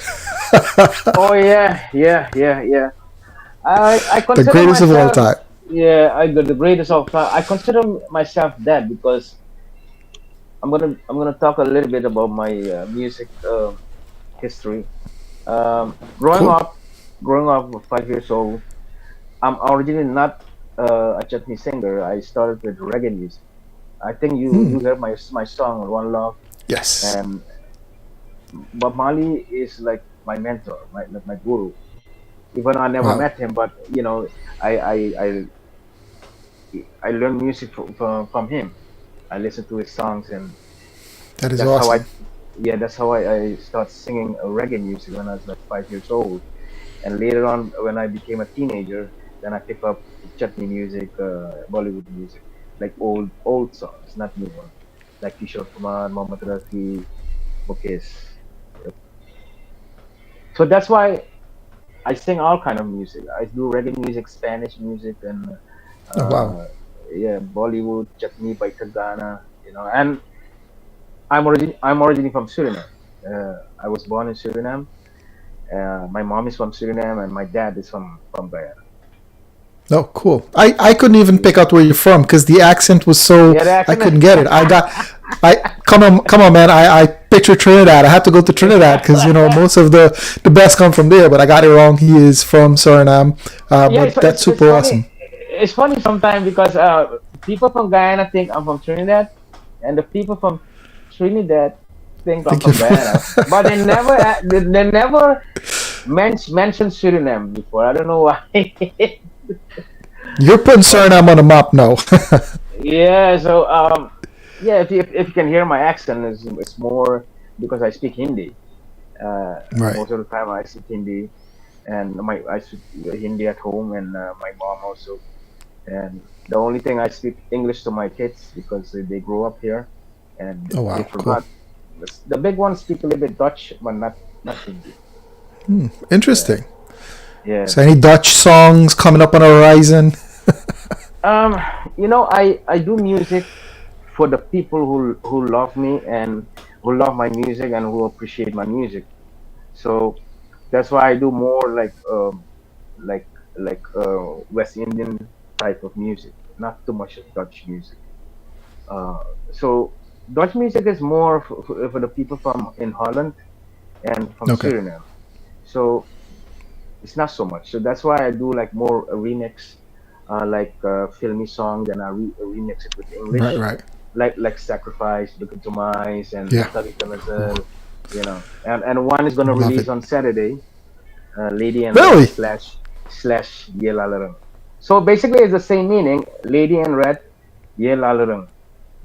Oh yeah, yeah, yeah, yeah. I The consider greatest of all myself, time. yeah, I got the greatest of time. I consider myself that because I'm gonna talk a little bit about my music history. Growing Cool. up, growing up 5 years old, I'm originally not a chutney singer. I started with reggae music. I think you heard my song One Love, Yes. and Bob Marley is like my mentor, like my guru. Even I never Wow. met him, but I I I, I learned music from him. I listened to his songs, and That is that's how I awesome. yeah that's how I start singing reggae music when I was like 5 years old. And later on, when I became a teenager, then I pick up chutney music, Bollywood music, like old songs, not new ones, like Kishore Kumar, Mohammed Rafi, Mukesh. Yep. So that's why I sing all kind of music. I do reggae music, Spanish music, and Oh, wow. uh, yeah, Bollywood, chutney by Tagana, And I'm originally from Suriname. I was born in Suriname. My mom is from Suriname, and my dad is from Guyana. Oh, cool. I couldn't even pick out where you're from because the accent was so Yeah, the I accent. couldn't get it. I come on, man. I picture Trinidad. I have to go to Trinidad because most of the best come from there. But I got it wrong. He is from Suriname. Yeah, But that's it's super funny. awesome. It's funny sometimes because people from Guyana think I'm from Trinidad, and the people from Trinidad think I'm Thank you. from Guyana, but they never mentioned Suriname before. I don't know why. You're putting But Suriname on the map now. yeah, so yeah, if you can hear my accent, it's more because I speak Hindi. Right. Most of the time I speak Hindi, and I speak Hindi at home, and my mom also. And the only thing I speak English to my kids because they grew up here, and Oh they wow, cool. forgot. The big ones speak a little bit Dutch, but not Hindi. Yeah, Interesting. yeah. So any Dutch songs coming up on the horizon? Um, I do music for the people who love me and who love my music and who appreciate my music. So that's why I do more like West Indian type of music, not too much of Dutch music. Uh, so Dutch music is more for the people from in Holland and from Okay. Suriname. So it's not so much. So that's why I do like more a remix, like filmy song, then I remix it with Right. English, Right. like Sacrifice, Look into My Eyes, and Yeah. Tabi Tamazel, And one is gonna Love release it. on Saturday, Lady and Red Really? slash Yelalarang. So basically, it's the same meaning, Lady and Red, Yelalarang.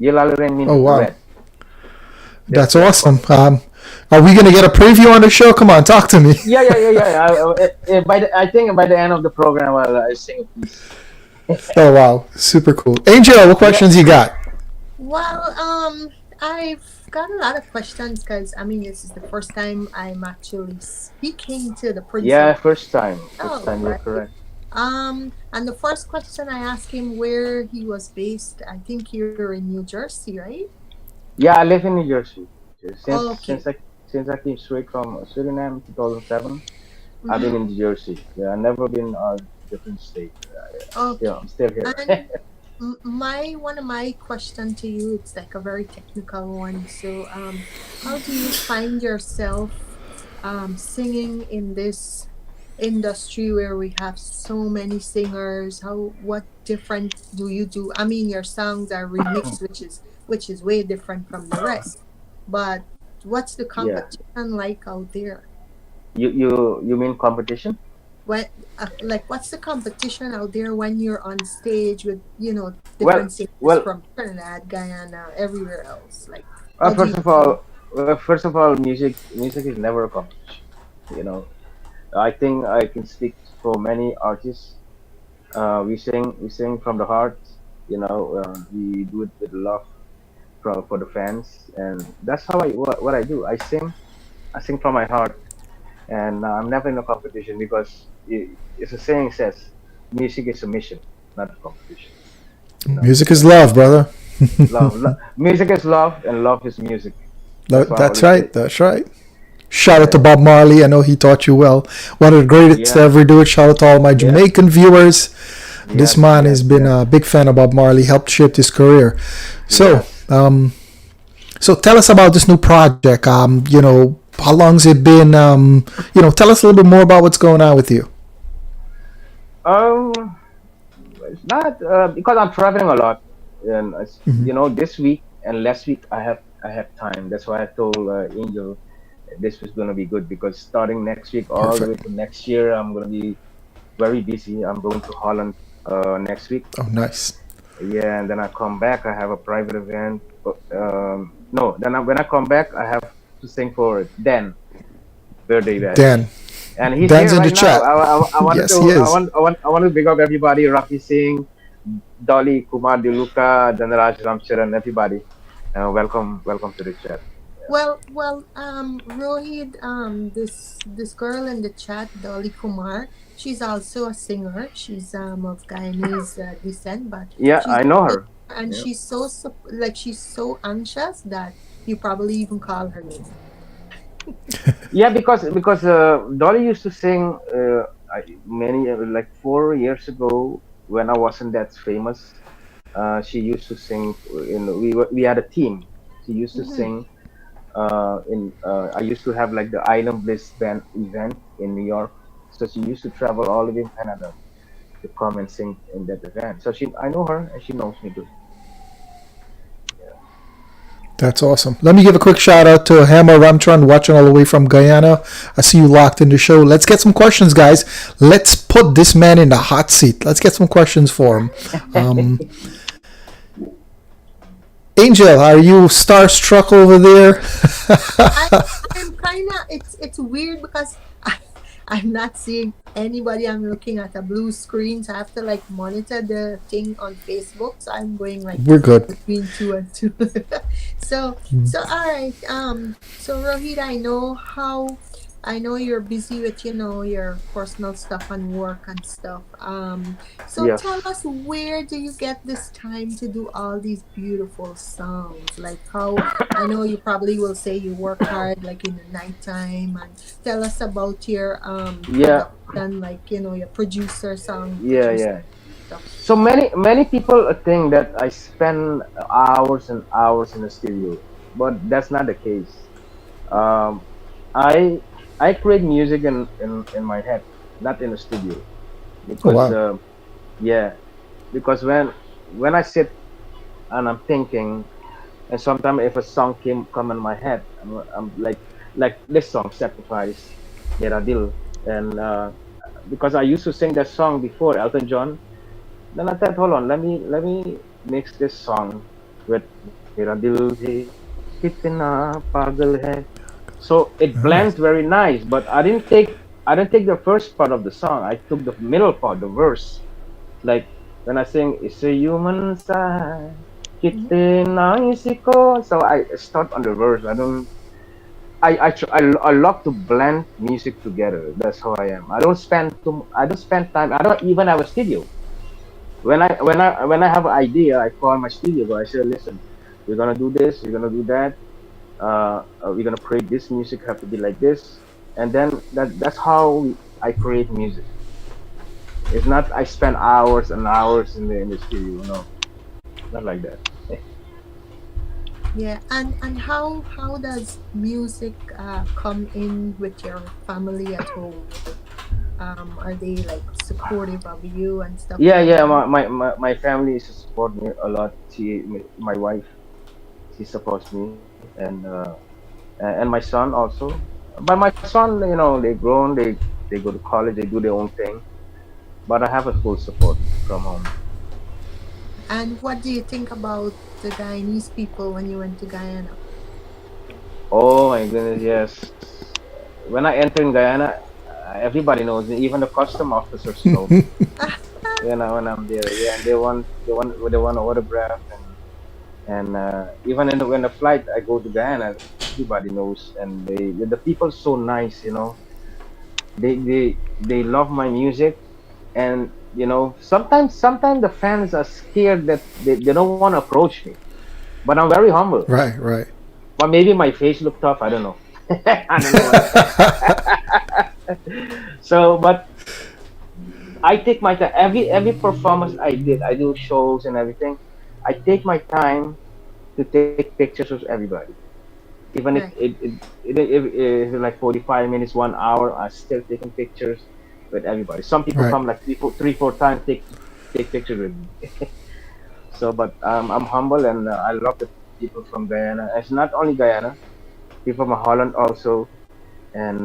Yelalarang Oh means wow. red. That's That's awesome. funny. Are we gonna get a preview on the show? Come on, talk to me. Yeah. I think by the end of the program, I'll sing a piece. Oh wow, super cool. Angel, what Yeah, questions you got? Well, I've got a lot of questions because I mean, this is the first time I'm actually speaking to the Prince yeah. of First Oh, time. You're right? correct. And the first question I asked him where he was based, I think you're in New Jersey, right? Yeah, I live in New Jersey. Since Okay. since I since I came straight from Suriname, 2007. I've been Mm-hmm. in New Jersey. Yeah, I've never been a different state. Okay. I'm still here. And my one of my question to you, it's like a very technical one. So, how do you find yourself singing in this industry where we have so many singers? How what different do you do? I mean, your songs are remixed, which is way different from the rest. But what's the Yeah. competition like out there? You mean competition? What like what's the competition out there when you're on stage with Well, different singers well. from Trinidad, Guyana, everywhere else? Like how do you First of find? all, music is never a competition. You know, I think I can speak for many artists. We sing from the heart. We do it with love for the fans, and that's how what I do. I sing from my heart, and I'm never in a competition because it's a saying says, music is a mission, not a competition. Music is So love, brother. music is love, and love is music. That's what I That's always right. say. That's right. Shout out to Yeah, Bob Marley. I know he taught you well. One of the greatest to yeah, ever do it. Shout out to all my yeah, Jamaican viewers. This yes, man has yes, been a yes, big fan of Bob Marley. Helped shape his career. So, yes. so tell us about this new project. How long's it been? Tell us a little bit more about what's going on with you. Um, it's not because I'm traveling a lot, and this week and last week I have time. That's why I told Angel this was gonna be good because starting next week all the way Perfect. to next year, I'm gonna be very busy. I'm going to Holland next week. Oh, nice. Yeah, and then I come back. I have a private event. No, when I come back, I have to sing for Dan birthday bash, Dan. and he's Dan's here in the right now. chat. I wanted Yes, to he I is. want I want I want to big up everybody. Rafi Singh, Dolly, Kumar Diluka, Dhanaraj Ramcharan, everybody. Welcome to the chat. Rohid, this girl in the chat, Dolly Kumar, she's also a singer. She's of Guyanese descent, but Yeah, she's I know a singer, her. and Yeah, she's so anxious that you probably even call her name. yeah, because Dolly used to sing many like 4 years ago. when I wasn't that famous, she used to sing. We had a team. She used to Mm-hmm. sing. I used to have like the Island Bliss band event in New York. So she used to travel all the way in Canada to come and sing in that event. So I know her and she knows me good. Yeah. That's awesome. Let me give a quick shout out to Hammer Ramtron watching all the way from Guyana. I see you locked in the show. Let's get some questions, guys. Let's put this man in the hot seat. Let's get some questions for him. Um, Angel, are you starstruck over there? I I'm kind of, it's weird because I'm not seeing anybody. I'm looking at a blue screen, so I have to like monitor the thing on Facebook. So I'm going like We're good. between two and two. So all right. So Rohit, I know you're busy with, your personal stuff and work and stuff. So Yes. tell us, where do you get this time to do all these beautiful songs? Like, how, I know you probably will say you work hard like in the nighttime, and tell us about your Yeah. production, like, your producer, song Yeah. producer Yeah. stuff. So many people think that I spend hours and hours in the studio, but that's not the case. Um, I I create music in my head, not in the studio, Oh, because wow. yeah, because when I sit and I'm thinking, and sometimes if a song come in my head, I'm like this song Sacrifice, Yeradil, and because I used to sing that song before Elton John. Then I thought, hold on, let me mix this song with Mera Dil Bhi Kitna Pagal Hai. So it All right. blends very nice, but I didn't take the first part of the song. I took the middle part, the verse. Like when I sing "It's a human sign, Mhm. kitna isiko." So I start on the verse. I don't. I love to blend music together. That's how I am. I don't spend time. I don't even have a studio. When I have an idea, I call my studio guy. I say, listen, we're gonna do this, we're gonna do that. We're gonna create this music. Have to be like this, and then that's how I create music. It's not I spend hours and hours in the studio. No, not like that. Yeah, and how does music come in with your family at home? Like, are they like supportive of you and stuff Yeah, like yeah. that? My family is support me a lot. My wife, she supports me, and my son also. But my son, they grown. They go to college. They do their own thing. But I have a full support from home. And what do you think about the Guyanese people when you went to Guyana? Oh my goodness, yes. When I enter in Guyana, everybody knows me. Even the custom officers know me. When I'm there, yeah, and they want autograph and even when the flight I go to Guyana, everybody knows, and the people so nice, they love my music, and sometimes the fans are scared that they don't want to approach me, but I'm very humble. Right, right. But maybe my face look tough. I don't know. I don't know why. So, but I take my time. Every performance I did, I do shows and everything. I take my time to take pictures with everybody. Even if Right. if like 45 minutes, 1 hour, I still taking pictures with everybody. Some people Right. come like three, four times take pictures with me. So, but I'm humble and I love the people from Guyana. It's not only Guyana. People from Holland also, and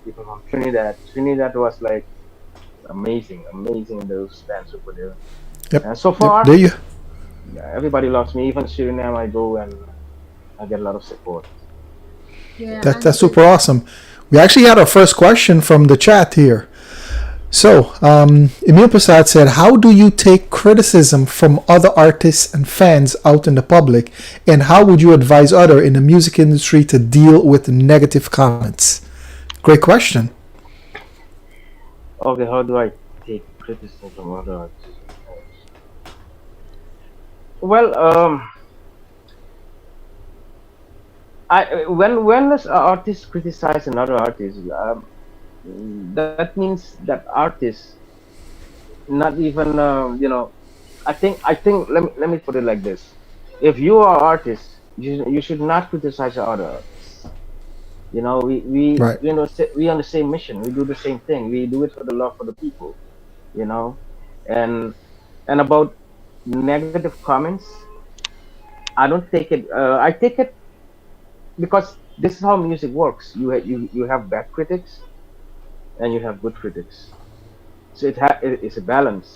people from Trinidad. Trinidad was like amazing, amazing those bands over there. Yep. And so Yep. There far, you. yeah, everybody loves me. Even Suriname, I go and I get a lot of support. Yeah, That's and the, super awesome. We actually had our first question from the chat here. So, Emil Prasad said, "How do you take criticism from other artists and fans out in the public, and how would you advise other in the music industry to deal with negative comments?" Great question. Okay, how do I take criticism from other artists and fans? Well, when an artist criticize another artist, that means that artist not even I think let me put it like this. If you are artists, you should not criticize the other artists. Right. We on the same mission. We do the same thing. We do it for the love for the people. You know, and about negative comments, I don't take it. I take it because this is how music works. You have bad critics and you have good critics. So it's a balance.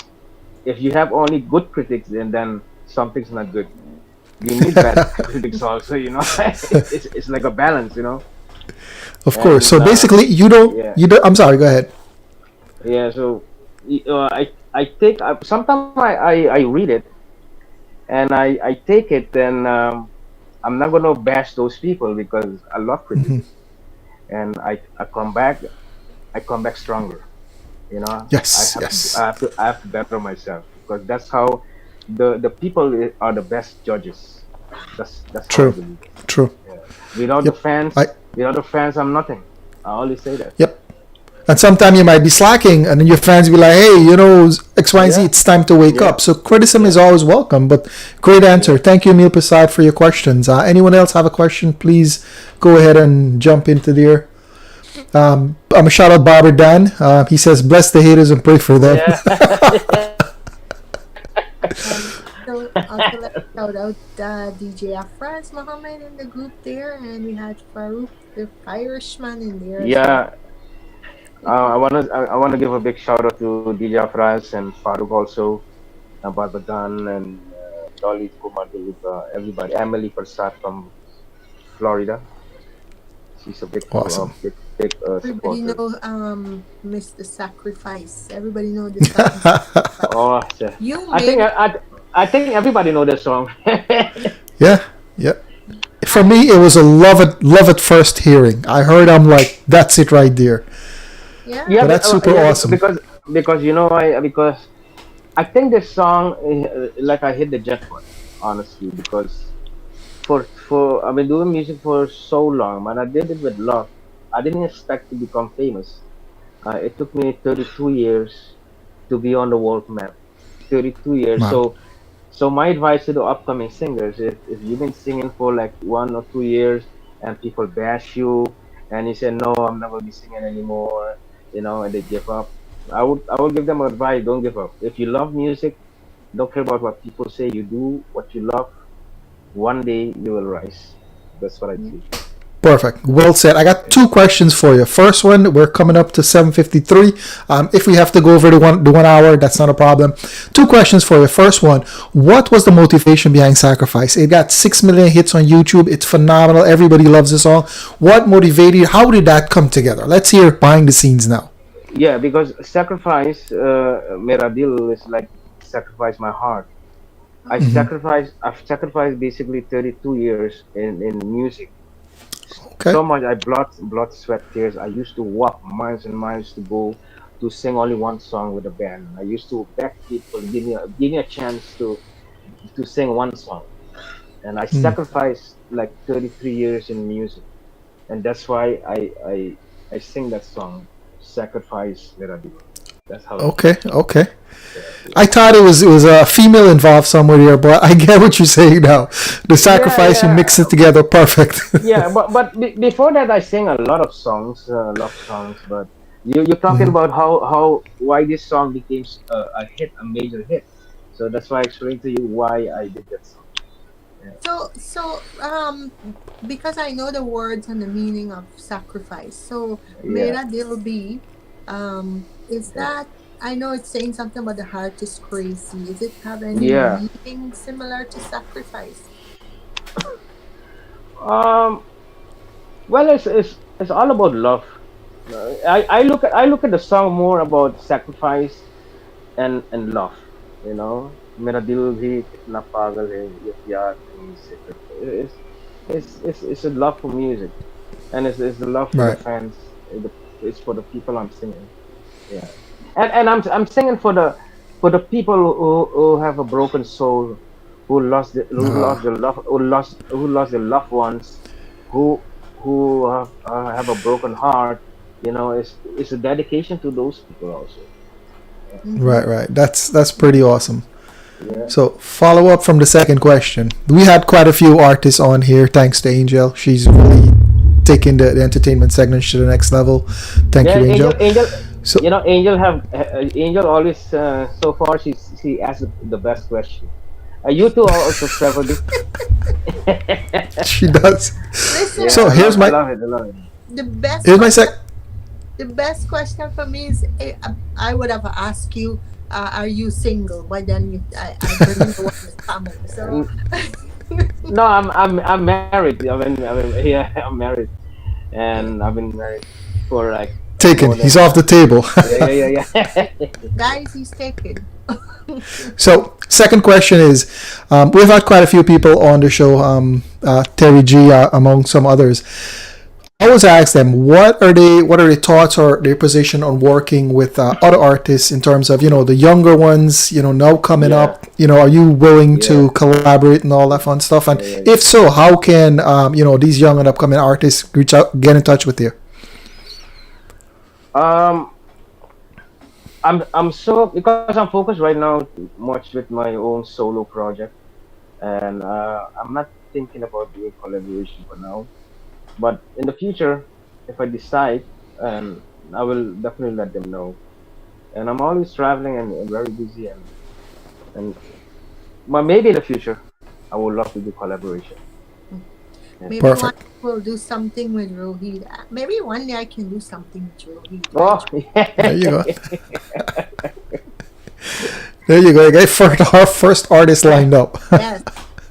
If you have only good critics, then something's not good. You need bad critics also. It's like a balance. Of course. And So basically, you don't. yeah, You don't. I'm sorry. Go ahead. yeah. So sometimes I read it and I take it, then I'm not gonna bash those people because I love criticism, and I come back stronger. I Yes. have to I Yes. have to I have to better myself because that's how the people are the best judges. That's how I True. believe it. True. Yeah. Without the Yep. I. fans, without the fans, I'm nothing. I always say that. Yep. And sometimes you might be slacking, and then your fans be like, "Hey, X, Y, and Z. Yeah, It's time to wake yeah, up." So criticism is yeah, always welcome. But great answer. yeah. Thank you, Emil Persaud, for your questions. Anyone else have a question? Please go ahead and jump into there. I'm a shout out Bobber Dan. He says, "Bless the haters and pray for them." Yeah. So also let's shout out DJ Afraz Mohammed in the group there, and we had Farouk the Irishman in there as well. Yeah. I wanna give a big shout out to DJ Afras and Farooq also, Barbadan and Dolly Kumar Deluca, everybody. Emily Persat from Florida. She's a Awesome. big Everybody supporter. know Mr. Sacrifice. Everybody know the song Sacrifice. Oh, You I think made I think everybody know that song. Yeah. Yeah. For me, it was a love at first hearing. I heard, I'm like, that's it right there. yeah. Yeah, So that's super yeah, awesome. because I think this song like I hit the jackpot, honestly, because for I've been doing music for so long, man. I did it with love. I didn't expect to become famous. It took me 32 years to be on the world map. 32 years. Wow. So my advice to the upcoming singers, if you've been singing for like 1 or 2 years and people bash you and you say no, I'm not gonna be singing anymore, and they give up. I would give them advice, don't give up. If you love music, don't care about what people say. You do what you love. One day you will rise. That's what I see. Perfect. Well said. I got two questions for you. First one, we're coming up to 7:53. If we have to go over the 1 hour, that's not a problem. Two questions for you. First one, what was the motivation behind Sacrifice? It got 6 million hits on YouTube. It's phenomenal. Everybody loves the song. What motivated you? How did that come together? Let's hear behind the scenes now. Yeah, because sacrifice, Meradil is like sacrifice my heart. I've sacrificed basically 32 years in music. Okay. So much I blood, sweat, tears. I used to walk miles and miles to go to sing only one song with a band. I used to beg people, give me a chance to sing one song. And I sacrificed like 33 years in music. And that's why I sing that song, Sacrifice Mirabile. That's how it Okay. is. Okay. Yeah, I thought it was a female involved somewhere here, but I get what you're saying now. The yeah, sacrifice, you yeah. mix it together, perfect. Yeah, but before that, I sing a lot of songs, love songs. But you're talking about how why this song became a hit, a major hit. So that's why I explained to you why I did that song. Yeah, So because I know the words and the meaning of sacrifice. So yeah, Mera Dil Be, is yeah. that I know it's saying something about the heart is crazy. Is it have any Yeah. meaning similar to sacrifice? Um. Well, it's all about love. I look at the song more about sacrifice and love. मेरा दिल भी कितना पागल है ये प्यार तुम्हीं से करता है. It's a love for music, and it's the love for the Right. fans. It's for the people I'm singing. Yeah, and I'm singing for the people who have a broken soul, Uh, who lost their loved ones, who have a broken heart. It's a dedication to those people also. Mm-hmm. Right. That's pretty awesome. Yeah. So follow up from the second question. We had quite a few artists on here, thanks to Angel. She's really taking the entertainment segment to the next level. Thank Yeah, you, Angel, Angel. Angel, So Angel always so far she asked the best question. You two also travel this. she does. Listen, So Yeah, here's I my love it, I love it. the best here's my question. sec. The best question for me is, I would have asked you, are you single? But then I believe the one is family. So N- No, I'm married. Yeah, I'm married, and I've been married for like Taken. more He's than off the table. yeah. guys, he's taken. So second question is, we've had quite a few people on the show. Terry G, among some others. I always ask them what are their thoughts or their position on working with other artists in terms of the younger ones now coming Yeah, up. Are you willing yeah, to collaborate and all that fun stuff? And yeah. if so, how can these young and upcoming artists reach out, get in touch with you? Um, I'm so because I'm focused right now much with my own solo project, and I'm not thinking about doing collaboration for now. But in the future, if I decide, and I will definitely let them know. And I'm always traveling and very busy, and maybe in the future, I would love to do collaboration. Yeah. Maybe one Perfect. will do something with Rohit. Maybe one day I can do something with Rohit. Oh, There you go. yeah. There you go. You got our first artist lined up. Yes,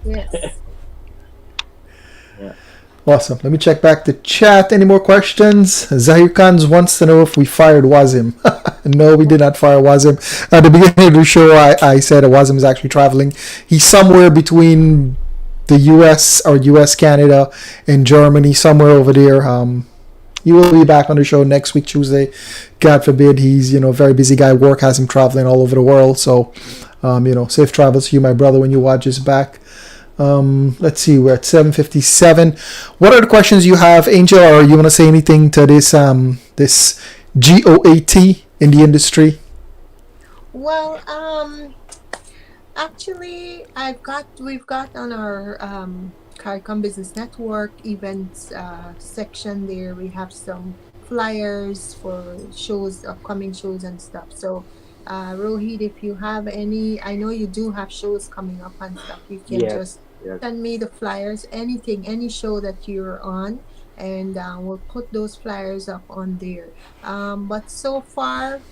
yes. Yeah. Awesome. Let me check back the chat. Any more questions? Zahir Khan wants to know if we fired Wazim. No, we did not fire Wazim. At the beginning of the show, I said Wazim is actually traveling. He's somewhere between the US or US, Canada, and Germany, somewhere over there. He will be back on the show next week, Tuesday. God forbid. He's, a very busy guy. Work has him traveling all over the world. So, safe travels to you, my brother, when you watch this back. Let's see, we're at 7:57. What are the questions you have, Angel, or you want to say anything to this GOAT in the industry? Well, actually, we've got on our CARICOM Business Network events section there. We have some flyers for shows, upcoming shows and stuff. So, Rohit, if you have any, I know you do have shows coming up and stuff. You can Yes, just yes. send me the flyers, anything, any show that you're on, and we'll put those flyers up on there. But so far,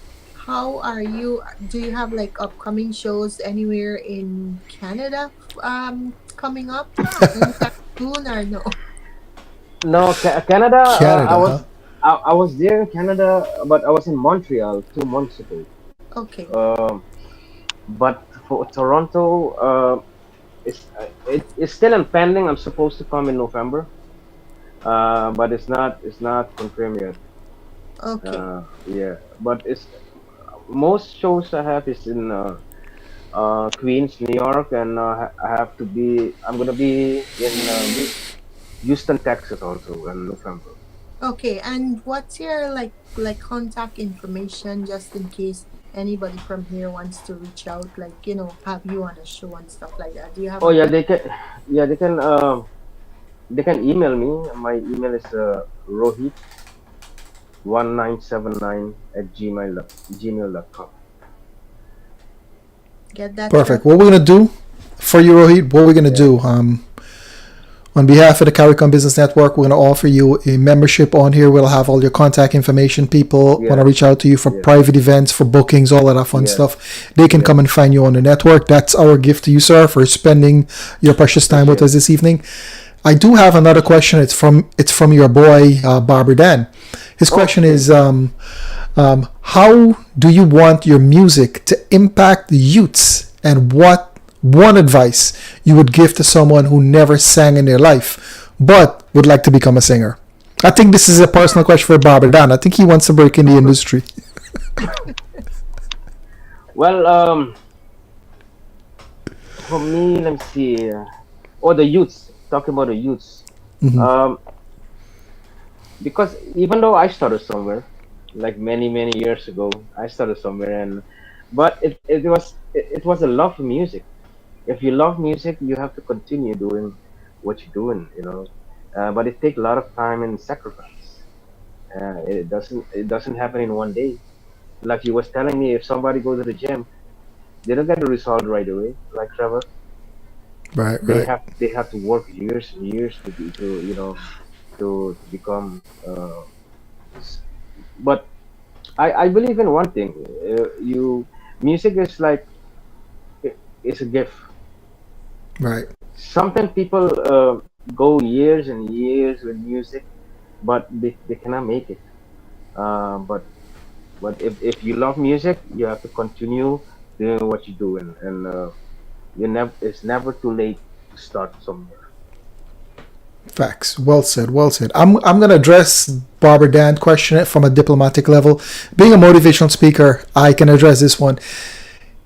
how are you? Do you have like upcoming shows anywhere in Canada coming up anytime soon or no? No, Canada. Canada, huh? I was there in Canada, but I was in Montreal 2 months ago. Okay, Um, but for Toronto, it's still in pending. I'm supposed to come in November, but it's not confirmed yet. okay, Yeah, but it's most shows I have is in Queens, New York, and I'm gonna be in Houston, Texas also in November. okay. And what's your like contact information just in case anybody from here wants to reach out, like have you on a show and stuff like that? Do you have Oh a yeah, web? they can email me. My email is rohit1979 at gmail.com. Get that spelled? Perfect. What we're gonna do for you, Rohit? What we're gonna Yeah, do? On behalf of the CARICOM Business Network, we're going to offer you a membership on here. We'll have all your contact information. People want to yeah, reach out to you for yeah, private events, for bookings, all of that fun yeah, stuff. They can yeah. come and find you on the network. That's our gift to you, sir, for spending your precious time with Appreciate us it. this evening. I do have another question. It's from your boy, Barbara Dan. His question Okay. is, how do you want your music to impact the youths, and what one advice you would give to someone who never sang in their life but would like to become a singer? I think this is a personal question for Barbara Dan. I think he wants to break in the industry. Well, for me, let me see. The youths. Talking about the youths. Hmm. Um, because even though I started somewhere, like many years ago, I started somewhere, but it was a love for music. If you love music, you have to continue doing what you're doing, you know. But it takes a lot of time and sacrifice. It doesn't happen in one day. Like you was telling me, if somebody goes to the gym, they don't get the result right away. Like Trevor, Right, they right, have to work years and years to you know to become. S- but I believe in one thing. You music is like it's a gift. right. Sometimes people go years and years with music, but they cannot make it. But if you love music, you have to continue doing what you're doing, and it's never too late to start somewhere. Facts. Well said. Well said. I'm gonna address Barbara Dan question from a diplomatic level. Being a motivational speaker, I can address this one.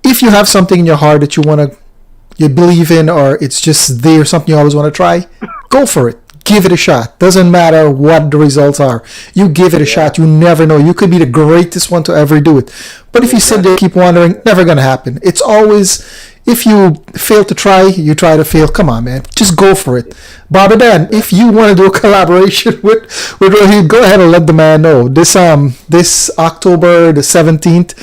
If you have something in your heart that you believe in, or it's just there, something you always want to try, go for it. Give it a shot. Doesn't matter what the results are. You give it a Yeah, shot. You never know. You could be the greatest one to ever do it. But if you sit there, exactly. keep wondering, never gonna happen. It's always, if you fail to try, you try to fail. Come on, man. Just go for it. Barbara Dan, if Exactly. you want to do a collaboration with Rohit, go ahead and let the man know. This October the 17th,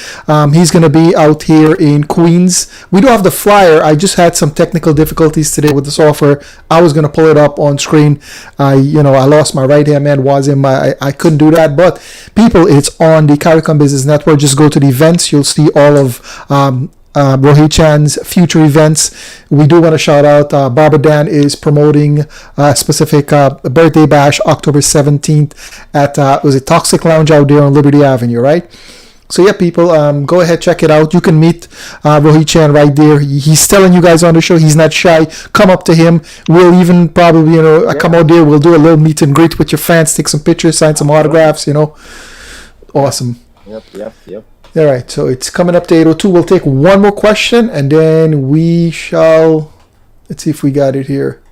he's gonna be out here in Queens. We do have the flyer. I just had some technical difficulties today with the software. I was gonna pull it up on screen. I lost my right hand man was in my. I couldn't do that. But people, it's on the CARICOM Business Network. Just go to the events. You'll see all of Rohit Chan's future events. We do want to shout out Barbara Dan is promoting a specific birthday bash October 17th at was it Toxic Lounge out there on Liberty Avenue, right? So yeah, people, go ahead, check it out. You can meet Rohit Chan right there. He's telling you guys on the show he's not shy. Come up to him. We'll even probably, come Yeah, out there. We'll do a little meet and greet with your fans, take some pictures, sign some absolutely. autographs. Yep, Awesome. yep. All right, so it's coming up to 8:02. We'll take one more question and then we shall. Let's see if we got it here.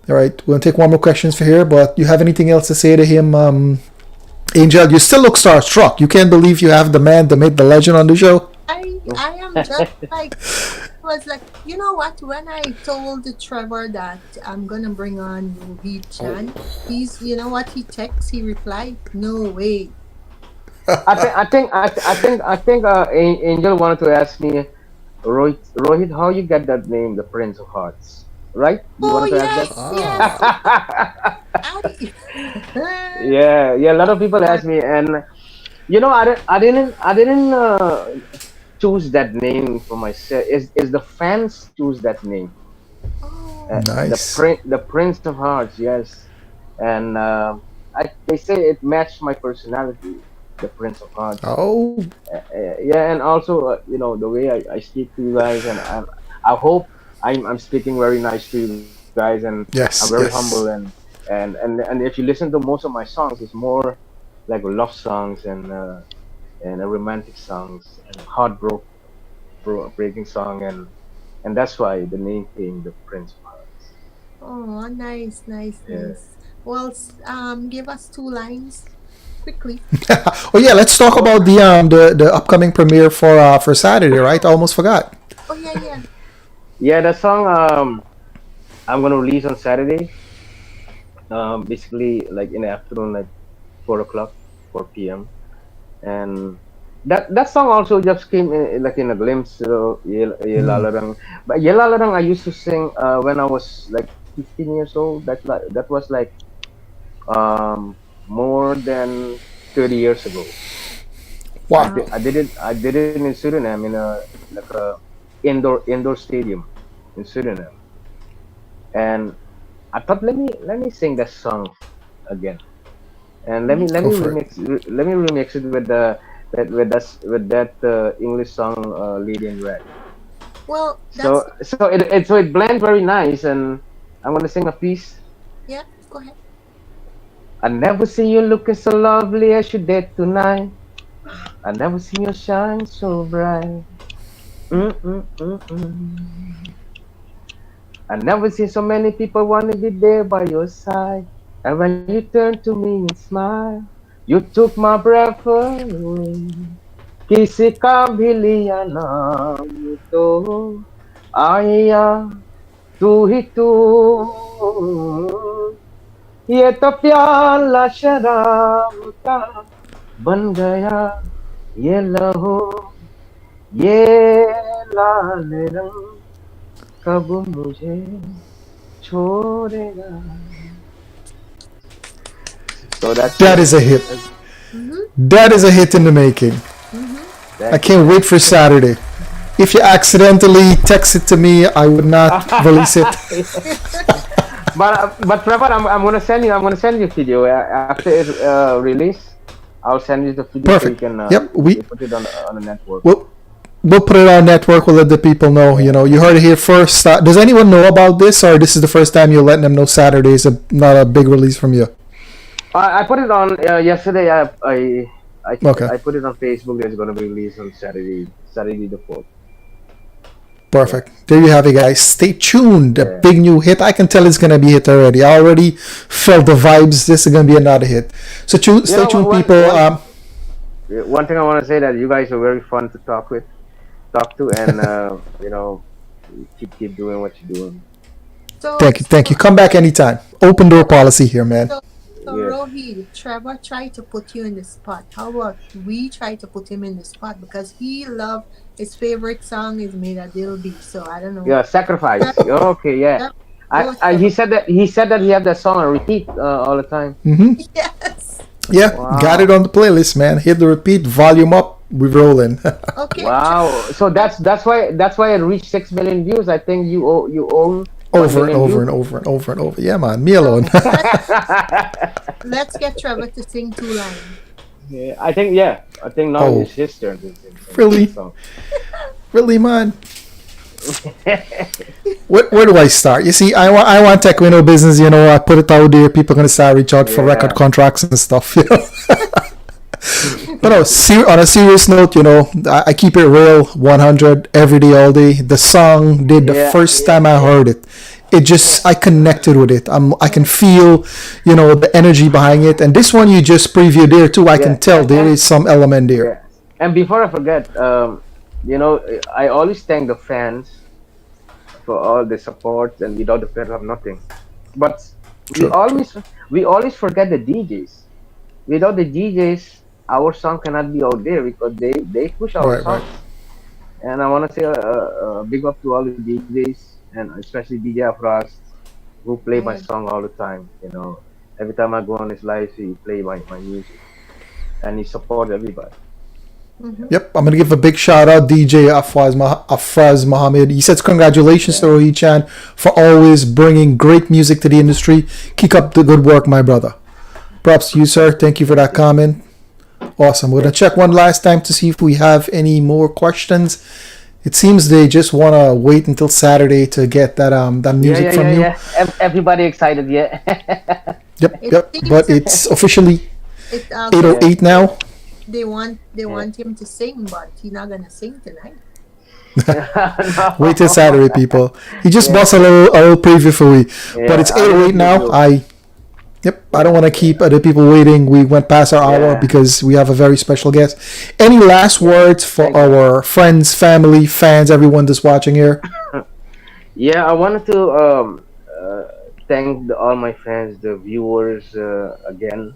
All right, we'll take one more questions for here. But you have anything else to say to him, Angel? You still look starstruck. You can't believe you have the man, the myth, the legend on the show. I am just like, was like, you know what? When I told Trevor that I'm gonna bring on Rohit Chan, he's, you know what? He texts, he replied, "No way." Angel wanted to ask me, Rohit, how you get that name, the Prince of Hearts, right? You Oh wanted to ask that? yes, yes, yes. I, Yeah. A lot of people ask me, and I didn't choose that name for myself. Is the fans choose that name? oh, Nice. The Prince of Hearts, yes. And they say it matched my personality, the Prince of Hearts. Oh, Yeah, and also the way I speak to you guys, and I hope I'm speaking very nice to you guys, and I'm very yes, humble, yes. and if you listen to most of my songs, it's more like love songs and romantic songs and breaking song, and that's why the name came the Prince of Hearts. oh, nice, nice, Yeah. nice. Well, give us two lines quickly. Oh yeah, let's talk about the upcoming premiere for Saturday, right? I almost forgot. Oh yeah, yeah. Yeah, that song I'm gonna release on Saturday. Basically like in the afternoon, like 4 o'clock, 4 p.m. And that song also just came like in a glimpse. Hmm. Yelalarang. But Yelalarang I used to sing when I was like 15 years old. That was like more than 30 years ago. Wow. I did it in Suriname in a like a indoor stadium in Suriname, and I thought let me sing that song again, and Go for it. let me remix it with that English song Lady in Red. Well, that's So it blends very nice, and I'm gonna sing a piece. yeah. Go ahead. I never see you looking so lovely as you did tonight. I never see you shine so bright. Mm-mm-mm-mm. I never seen so many people want to be there by your side. And when you turn to me and smile, you took my breath away. किसका भी लिया नाम तो आया तू ही तू ये तो प्याला शराब का बन गया ये लहो ये लाल रंग कब मुझे छोड़ेगा. So That is a hit. That is a hit in the making. I can't wait for Saturday. If you accidentally text it to me, I would not release it. but Trevor, I'm gonna send you video after it release. I'll send you the video so you Perfect. can Yep, you put it on the network. we'll put it on network. We'll let the people know. You heard it here first. Does anyone know about this, or this is the first time you're letting them know Saturday is not a big release from you? I put it on yesterday. Okay. I put it on Facebook. It's gonna be released on Saturday the 4th. Perfect. There you have it, guys. Stay tuned. A Yeah. big new hit. I can tell it's gonna be a hit already. I already felt the vibes. This is gonna be another hit. So stay tuned, people. One thing I want to say that you guys are very fun to talk to, and keep doing what you're doing. So, Thank you. Come back anytime. Open door policy here, man. so Yeah. Rohied, Trevor tried to put you in the spot. How about we try to put him in the spot because his favorite song is Mera Dil Bhi. So I don't know. Yeah, sacrifice. Okay, yeah. Yep. He said that he had that song on repeat all the time. Yes. Yeah, Wow. got it on the playlist, man. Hit the repeat, volume up. We're rolling. Okay. Wow. So that's why it reached 6 million views. I think you own Over 1 and million over views. and over and over and over. Yeah, man. Me alone. Let's get Trevor to sing 2 lines. Yeah, I think now Oh. it's his turn to sing. Really? So, Really, man. Where do I start? You see, I want tech window business. I put it out there. People are gonna start reach out for Yeah. record contracts and stuff. But no, on a serious note, I keep it real, 100 every day, all day. The song did the first time I heard it. It just I connected with it. I can feel, the energy behind it. And this one you just previewed there too. I can tell there is some element there. yeah. And before I forget, I always thank the fans for all the support, and without the fans, I'm nothing. But True. we always forget the DJs. Without the DJs, our song cannot be out there because they push our Right, songs. And I want to say a big up to all the DJs and especially DJ Afras who play my song all the time. Every time I go on his live, he play my music and he support everybody. Yep, I'm gonna give a big shout out DJ Afraz Mohammed. He says congratulations to Rohied Chan for always bringing great music to the industry. Keep up the good work, my brother. Props to you, sir. Thank you for that comment. Awesome. We're gonna check one last time to see if we have any more questions. It seems they just wanna wait until Saturday to get that music from you. Yeah. Everybody excited, yeah. Yep. But it's officially It 8:08 now. They want him to sing, but he's not gonna sing tonight. Wait till Saturday, people. He just bust a little preview for me. But it's 8:08 now. I don't want to keep other people waiting. We went past our hour because we have a very special guest. Any last words for our friends, family, fans, everyone that's watching here? Yeah, I wanted to thank all my fans, the viewers again.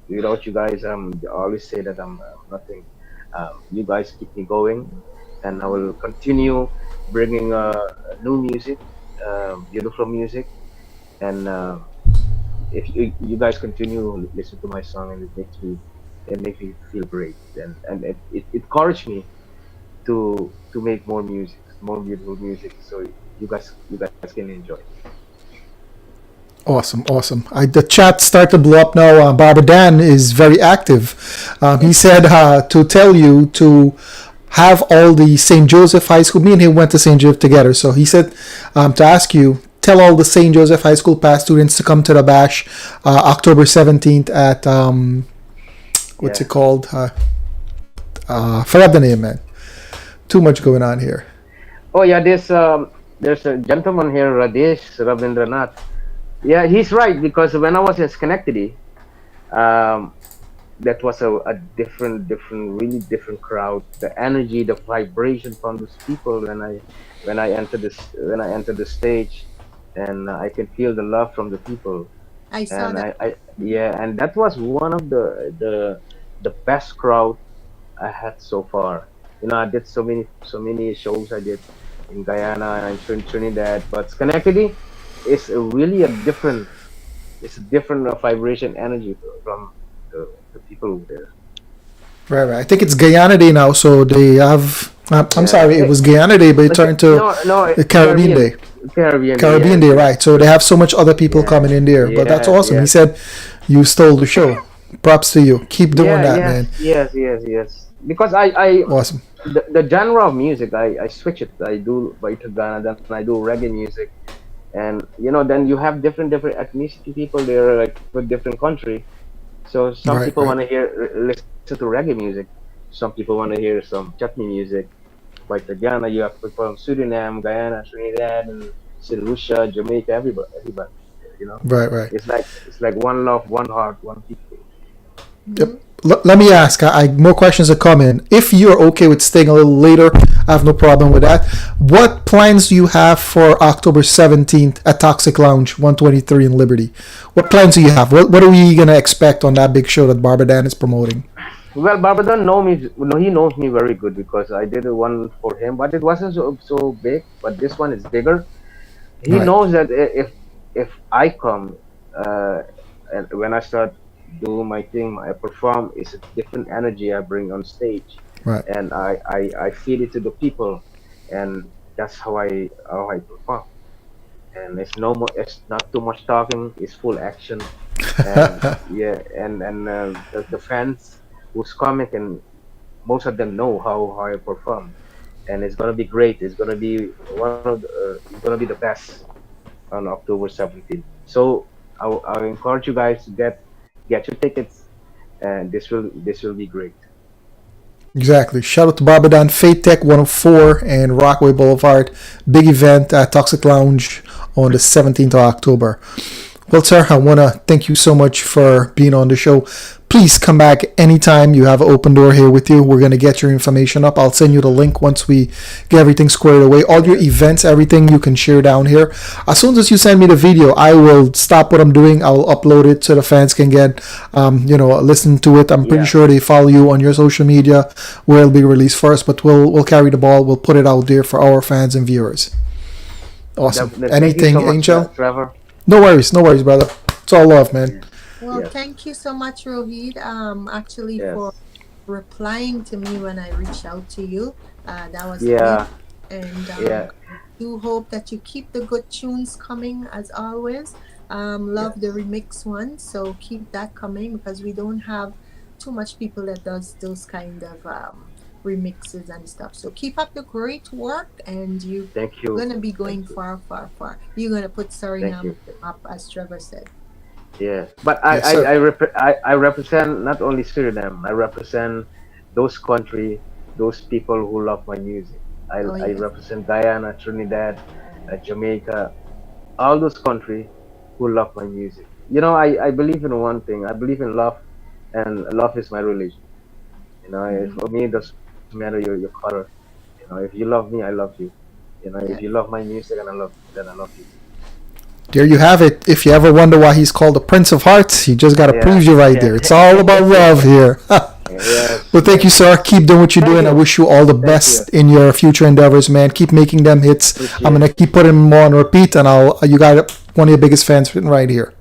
Without you guys, I always say that I'm nothing. You guys keep me going, and I will continue bringing new music, beautiful music, and if you guys continue listen to my song, and it makes me feel great, and it encouraged me to make more music, more beautiful music, so you guys can enjoy. Awesome. The chat started to blow up now. Barbara Dan is very active. He said to tell you to have all the St. Joseph High School. Me and him went to St. Joseph together. So he said to ask you, tell all the St. Joseph High School past students to come to the bash October 17th at, what's it called? Forgot the name, man. Too much going on here. Oh yeah, there's a gentleman here, Radesh Ravindranath. Yeah, he's right because when I was in Schenectady, that was a different, really different crowd. The energy, the vibration from those people when I entered the stage, and I can feel the love from the people. I saw And that. yeah, and that was one of the best crowd I had so far. You know, I did so many shows I did in Guyana and Trinidad, but Schenectady is really a different, it's a different vibration energy from the people over there. Right, right. I think it's Guyana Day now, so they have. I'm Yeah, sorry, it was Guyana Day, but it turned to no, the Caribbean Caribbean, Day. Caribbean Day, Caribbean yes, Day, yes, right? So they have so much other people yeah, coming in there, but that's awesome. He yes, said you stole the show. Props to you. Keep doing that, man. yes. Because I Awesome. the genre of music, I switch it. I do Baita Ghana, then I do reggae music, and you know, then you have different ethnicity people there, like with different country. So some Right, people right. want to listen to reggae music. Some people want to hear some chutney music. Like the Ghana, you have people from Suriname, Guyana, Trinidad, and St. Lucia, Jamaica, everybody. You know, Right, right. it's like one love, one heart, one people. Yep. Mhm. Let me ask. More questions are coming. If you're okay with staying a little later, I have no problem with that. What plans do you have for October 17th at Toxic Lounge 123 in Liberty? What plans do you have? What are we going to expect on that big show that Barbadan is promoting? Well, Barbadan know me. No, he knows me very good because I did one for him, but it wasn't so big. But this one is bigger. He Right, knows that if I come, uh, and when I start doing my thing, I perform. It's a different energy I bring on stage, right. and I feed it to the people, and that's how I perform. And it's no more. It's not too much talking. It's full action, and yeah, and the fans who's coming, and most of them know how I perform, and it's gonna be great. It's gonna be it's gonna be the best on October 17th. So I encourage you guys to get your tickets, and this will be great. Exactly. Shout out to Barbadan, Fate Tech 104, and Rockaway Boulevard. Big event at Toxic Lounge on the 17th of October. Well, sir, I want to thank you so much for being on the show. Please come back anytime. You have an open door here with you. We're going to get your information up. I'll send you the link once we get everything squared away. All your events, everything you can share down here. As soon as you send me the video, I will stop what I'm doing. I'll upload it so the fans can get, listen to it. I'm pretty Yeah, sure they follow you on your social media where it'll be released first, but we'll carry the ball. We'll put it out there for our fans and viewers. Awesome. thank you so Anything, much, Angel? Trevor. No worries, brother. It's all love, man. Yeah, Well, yes, thank you so much, Rohit. Actually, for yes, replying to me when I reached out to you. That was great, yeah, and yeah, do hope that you keep the good tunes coming as always. Love the yes. remix one, so keep that coming because we don't have too much people that does those kind of remixes and stuff. So keep up the great work, and you're gonna be Thank going you, far, far, far. You're gonna put thank Suriname you. up, as Trevor said. Yes, but Yes, sir. I represent not only Suriname. I represent those country, those people who love my music. Oh I yes. represent Guyana, Trinidad, Jamaica, all those country who love my music. You know, I believe in one thing. I believe in love, and love is my religion. You know, Mhm. for me, it doesn't matter your color. You know, if you love me, I love you. You know, if you Yeah. love my music and I love you, then I love you. There you have it. If you ever wonder why he's called the Prince of Hearts, you just got to Yeah, prove you right yeah, there. It's all about love here. yes, Well, thank you, yes. sir. Keep doing what you're Thank doing. I you, wish you all the thank you. best in your future endeavors, man. Keep making them hits. I'm Appreciate, gonna keep putting them on repeat, and you got one of your biggest fans sitting right here.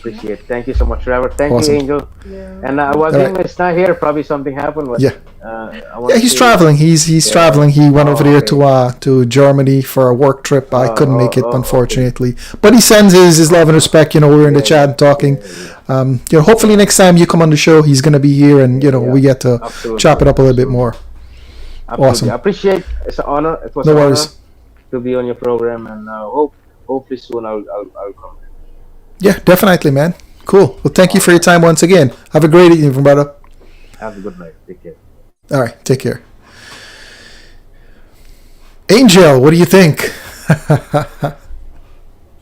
Yeah. appreciate. Thank you so much, Trevor. Thank you, Awesome. Angel. Yeah. And All right. Wazim is not here. Probably something happened, but Yeah. I want Yeah, to he's say, traveling. He's yeah. traveling. He went over Oh, there okay. to Germany for a work trip. I couldn't make it, Okay. unfortunately. But he sends his love and respect. We're in the Yeah, chat and talking. yeah, Hopefully next time you come on the show, he's gonna be here, and yeah. we get to chop Absolutely, it up a little bit absolutely, more. absolutely. I Awesome. appreciate. It's an honor. It was No an honor worries. to be on your program, and hopefully soon I'll come back. Yeah, definitely, man. Cool. Well, thank you All for your right. time once again. Have a great evening, brother. Have a good night. Take care. All right, take care. Angel, what do you think?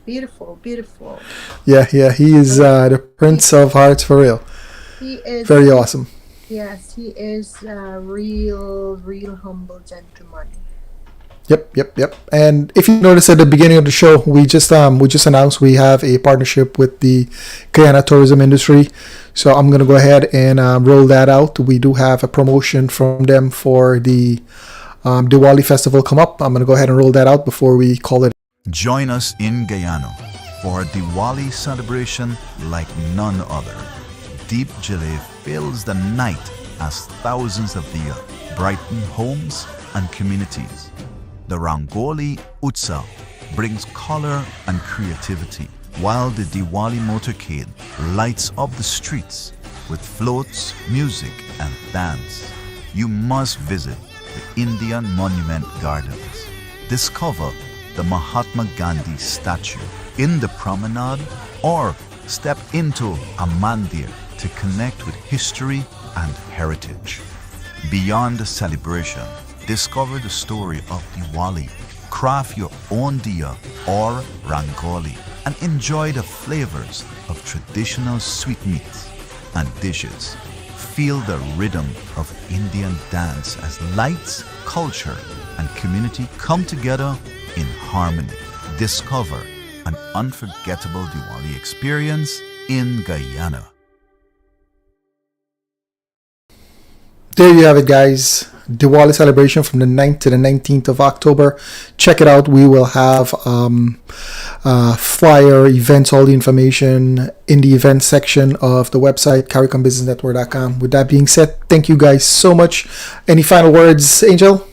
Beautiful, beautiful. Yeah, he is Well, the Prince of Hearts for real. He is, Very awesome. yes, he is a real, real humble gentleman. Yep. And if you notice at the beginning of the show, we just announced we have a partnership with the Guyana tourism industry. So I'm gonna go ahead and roll that out. We do have a promotion from them for the Diwali festival come up. I'm gonna go ahead and roll that out before we call it. Join us in Guyana for a Diwali celebration like none other. Deep Jile fills the night as thousands of diya brighten homes and communities. The Rangoli Utsav brings color and creativity, while the Diwali motorcade lights up the streets with floats, music and dance. You must visit the Indian Monument Gardens. Discover the Mahatma Gandhi statue in the promenade or step into a mandir to connect with history and heritage. Beyond the celebration, discover the story of Diwali, craft your own diya or rangoli, and enjoy the flavors of traditional sweetmeats and dishes. Feel the rhythm of Indian dance as lights, culture, and community come together in harmony. Discover an unforgettable Diwali experience in Guyana. There you have it, guys. Diwali celebration from the 9th to the 19th of October. Check it out. We will have flyer, events, all the information in the event section of the website, CARICOMBusinessNetwork.com. With that being said, thank you guys so much. Any final words, Angel?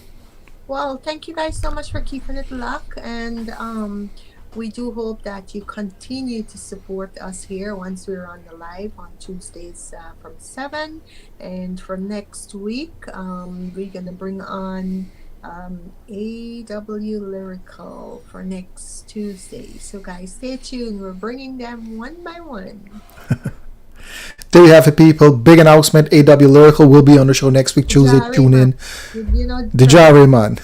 Well, thank you guys so much for keeping it locked, and we do hope that you continue to support us here once we're on the live on Tuesdays from 7. And for next week, we're going to bring on AW Lyrical for next Tuesday. So guys, stay tuned. We're bringing them one by one. There you have it, people. Big announcement. AW Lyrical will be on the show next week, Tuesday. Jari Tune in. You know, The Jari man.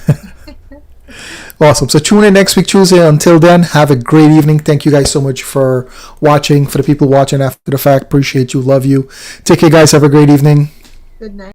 Awesome. So tune in next week, Tuesday. Until then, have a great evening. Thank you guys so much for watching. For the people watching after the fact, appreciate you. Love you. Take care, guys. Have a great evening. good night.